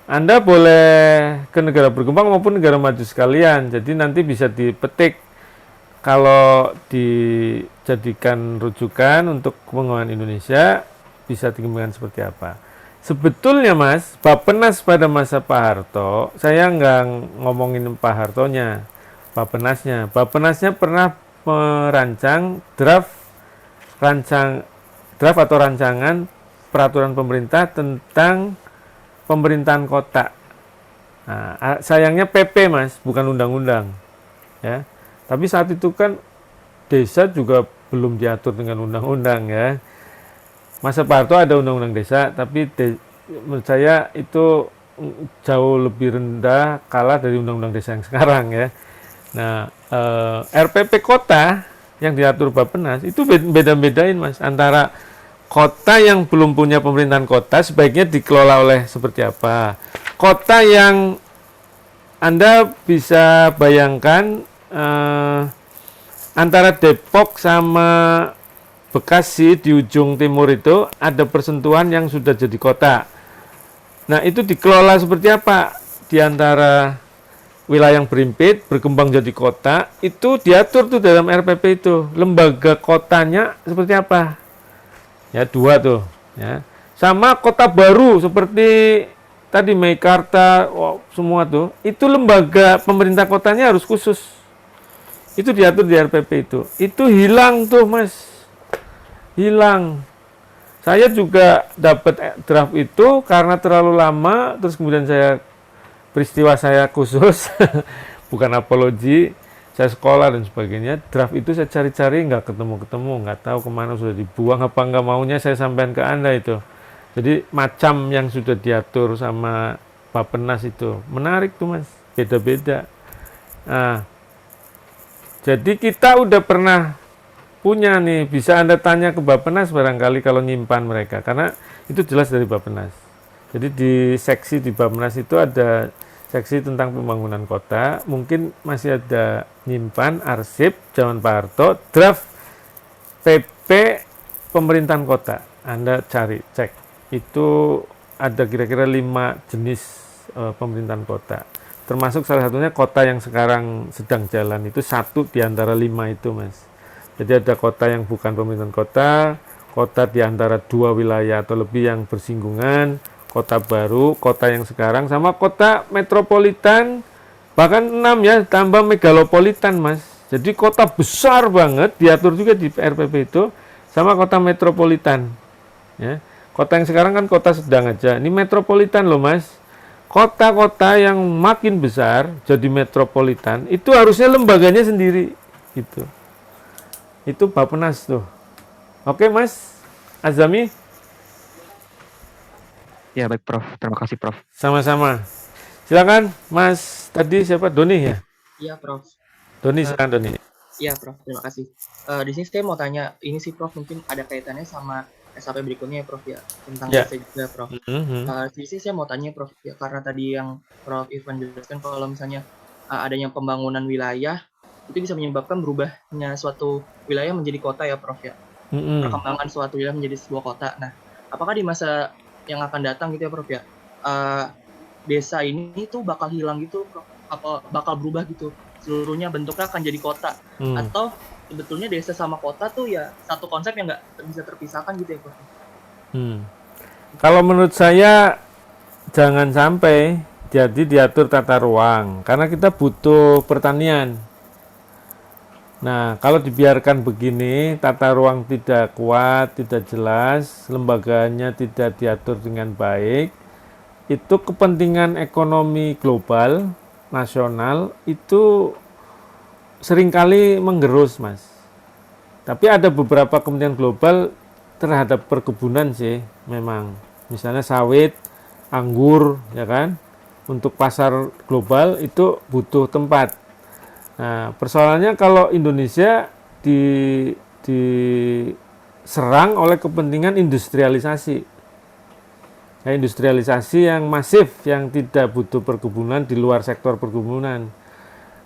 B: Anda boleh ke negara berkembang maupun negara maju sekalian. Jadi nanti bisa dipetik kalau dijadikan rujukan untuk pengembangan Indonesia bisa dikembangkan seperti apa. Sebetulnya Mas, Bappenas pada masa Pak Harto, saya nggak ngomongin Pak Hartonya, Bappenasnya. Bappenasnya pernah merancang draft atau rancangan peraturan pemerintah tentang pemerintahan kota. Nah, sayangnya PP Mas, bukan undang-undang. Ya. Tapi saat itu kan desa juga belum diatur dengan undang-undang ya. Masa Pak Harto ada undang-undang desa, tapi menurut saya itu jauh lebih rendah kalah dari undang-undang desa yang sekarang ya. Nah, RPP kota yang diatur Bappenas itu beda-bedain Mas antara kota yang belum punya pemerintahan kota sebaiknya dikelola oleh seperti apa. Kota yang Anda bisa bayangkan antara Depok sama Bekasi di ujung timur itu ada persentuhan yang sudah jadi kota. Nah itu dikelola seperti apa? Di antara wilayah yang berimpit, berkembang jadi kota, itu diatur tuh dalam RPP itu. Lembaga kotanya seperti apa? Ya dua tuh. Ya. Sama kota baru seperti tadi Meikarta, semua tuh. Itu lembaga pemerintah kotanya harus khusus. Itu diatur di RPP itu. Itu hilang tuh Mas. Hilang. Saya juga dapat draft itu karena terlalu lama, terus kemudian peristiwa saya khusus, bukan apologi, saya sekolah dan sebagainya. Draft itu saya cari-cari nggak ketemu-ketemu, nggak tahu kemana sudah dibuang apa nggak maunya saya sampaikan ke Anda itu. Jadi macam yang sudah diatur sama Bappenas itu menarik tuh Mas, beda-beda. Nah, jadi kita udah pernah punya nih, bisa Anda tanya ke Bappenas barangkali kalau nyimpan mereka, karena itu jelas dari Bappenas. Jadi di seksi di Bappenas itu ada seksi tentang pembangunan kota, mungkin masih ada nyimpan arsip zaman Pak Harto, draft PP pemerintahan kota, Anda cek. Itu ada kira-kira 5 jenis pemerintahan kota. Termasuk salah satunya kota yang sekarang sedang jalan, itu 1 di antara 5 itu, Mas. Jadi ada kota yang bukan pemerintahan kota di antara 2 wilayah atau lebih yang bersinggungan, kota baru, kota yang sekarang, sama kota metropolitan, bahkan 6 ya, tambah megalopolitan, Mas. Jadi kota besar banget, diatur juga di RPP itu, sama kota metropolitan. Ya. Kota yang sekarang kan kota sedang aja, ini metropolitan loh, Mas. Kota-kota yang makin besar, jadi metropolitan, itu harusnya lembaganya sendiri. Gitu. Itu Bappenas tuh. Oke, Mas Azami?
G: Ya, baik Prof. Terima kasih, Prof.
B: Sama-sama. Silakan, Mas. Tadi siapa? Doni ya?
F: Iya, Prof.
B: Doni, silakan Doni.
F: Iya, Prof. Terima kasih. Di sini saya mau tanya, ini sih Prof, mungkin ada kaitannya sama SAP berikutnya ya, Prof ya, tentang
B: Ya.
F: DC juga, Prof.
B: Mhm.
F: Di sini saya mau tanya, Prof, ya karena tadi yang Prof Irfan jelaskan kalau misalnya adanya pembangunan wilayah itu bisa menyebabkan berubahnya suatu wilayah menjadi kota ya, Prof ya.
B: Mhm.
F: Perkembangan suatu wilayah menjadi sebuah kota. Nah, apakah di masa yang akan datang gitu ya, Prof ya, desa ini tuh bakal hilang gitu, Prof? Apa bakal berubah gitu? Seluruhnya bentuknya akan jadi kota, atau sebetulnya desa sama kota tuh ya satu konsep yang nggak bisa terpisahkan gitu ya, Prof?
B: Kalau menurut saya jangan sampai jadi diatur tata ruang, karena kita butuh pertanian. Nah, kalau dibiarkan begini, tata ruang tidak kuat, tidak jelas, lembaganya tidak diatur dengan baik, itu kepentingan ekonomi global, nasional, itu seringkali menggerus, Mas. Tapi ada beberapa kepentingan global terhadap perkebunan sih, memang. Misalnya sawit, anggur, ya kan? Untuk pasar global itu butuh tempat. Nah, persoalannya kalau Indonesia diserang oleh kepentingan industrialisasi. Ya, industrialisasi yang masif, yang tidak butuh perkebunan di luar sektor perkebunan.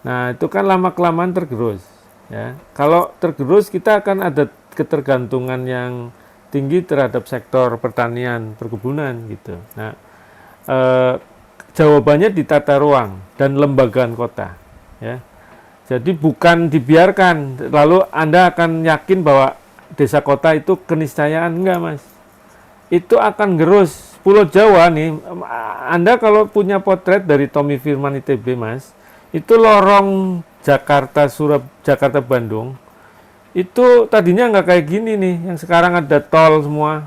B: Nah, itu kan lama-kelamaan tergerus. Ya. Kalau tergerus, kita akan ada ketergantungan yang tinggi terhadap sektor pertanian, perkebunan gitu. Nah, jawabannya di tata ruang dan lembagaan kota. Ya. Jadi bukan dibiarkan, lalu Anda akan yakin bahwa desa kota itu keniscayaan, enggak, Mas. Itu akan gerus. Pulau Jawa nih, Anda kalau punya potret dari Tommy Firman ITB, Mas, itu lorong Jakarta Bandung, itu tadinya nggak kayak gini nih, yang sekarang ada tol semua.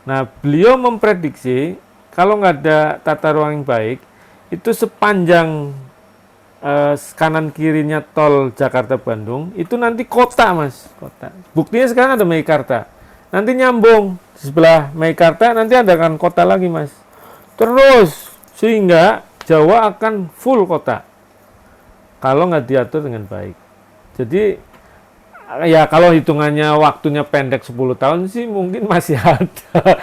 B: Nah, beliau memprediksi kalau nggak ada tata ruang yang baik, itu sepanjang kanan kirinya tol Jakarta Bandung itu nanti kota, Mas, kota. Buktinya sekarang ada Meikarta, nanti nyambung di sebelah Meikarta nanti ada kan kota lagi, Mas, terus sehingga Jawa akan full kota kalau nggak diatur dengan baik. Jadi ya kalau hitungannya waktunya pendek 10 tahun sih mungkin masih ada.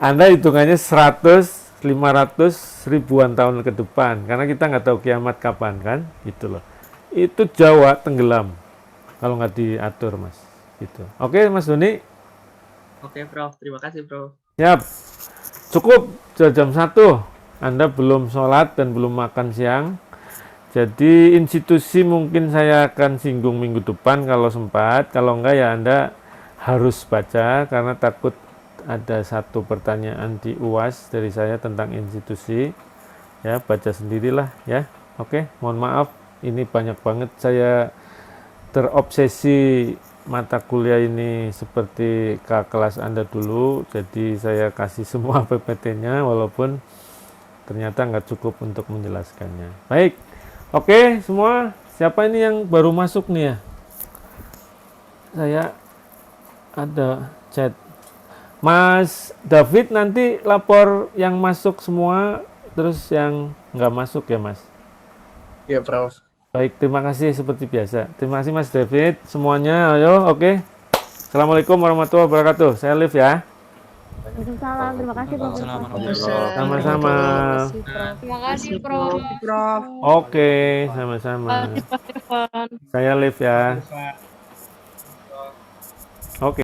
B: Anda hitungannya 100 500 ribuan tahun ke depan, karena kita nggak tahu kiamat kapan kan, gitu loh. Itu Jawa tenggelam kalau nggak diatur, Mas. Gitu. Oke, Mas Doni.
F: Oke, Prof. Terima kasih, Prof.
B: Siap. Cukup jam 1. Anda belum sholat dan belum makan siang. Jadi institusi mungkin saya akan singgung minggu depan kalau sempat. Kalau enggak ya Anda harus baca, karena takut ada satu pertanyaan di UAS dari saya tentang institusi. Ya, baca sendirilah ya. Oke, mohon maaf ini banyak banget saya terobsesi mata kuliah ini seperti kelas Anda dulu. Jadi saya kasih semua PPT-nya walaupun ternyata nggak cukup untuk menjelaskannya. Baik. Oke, semua. Siapa ini yang baru masuk nih ya? Saya ada chat. Mas David nanti lapor yang masuk semua, terus yang nggak masuk ya, Mas?
A: Iya, Prof.
B: Baik, terima kasih seperti biasa. Terima kasih Mas David, semuanya. Ayo, oke. Assalamualaikum warahmatullahi wabarakatuh. Saya live ya.
C: Waalaikumsalam. Terima kasih, Prof.
B: Sama-sama.
D: Terima kasih, Prof.
B: Oke, sama-sama. Saya live ya. Oke.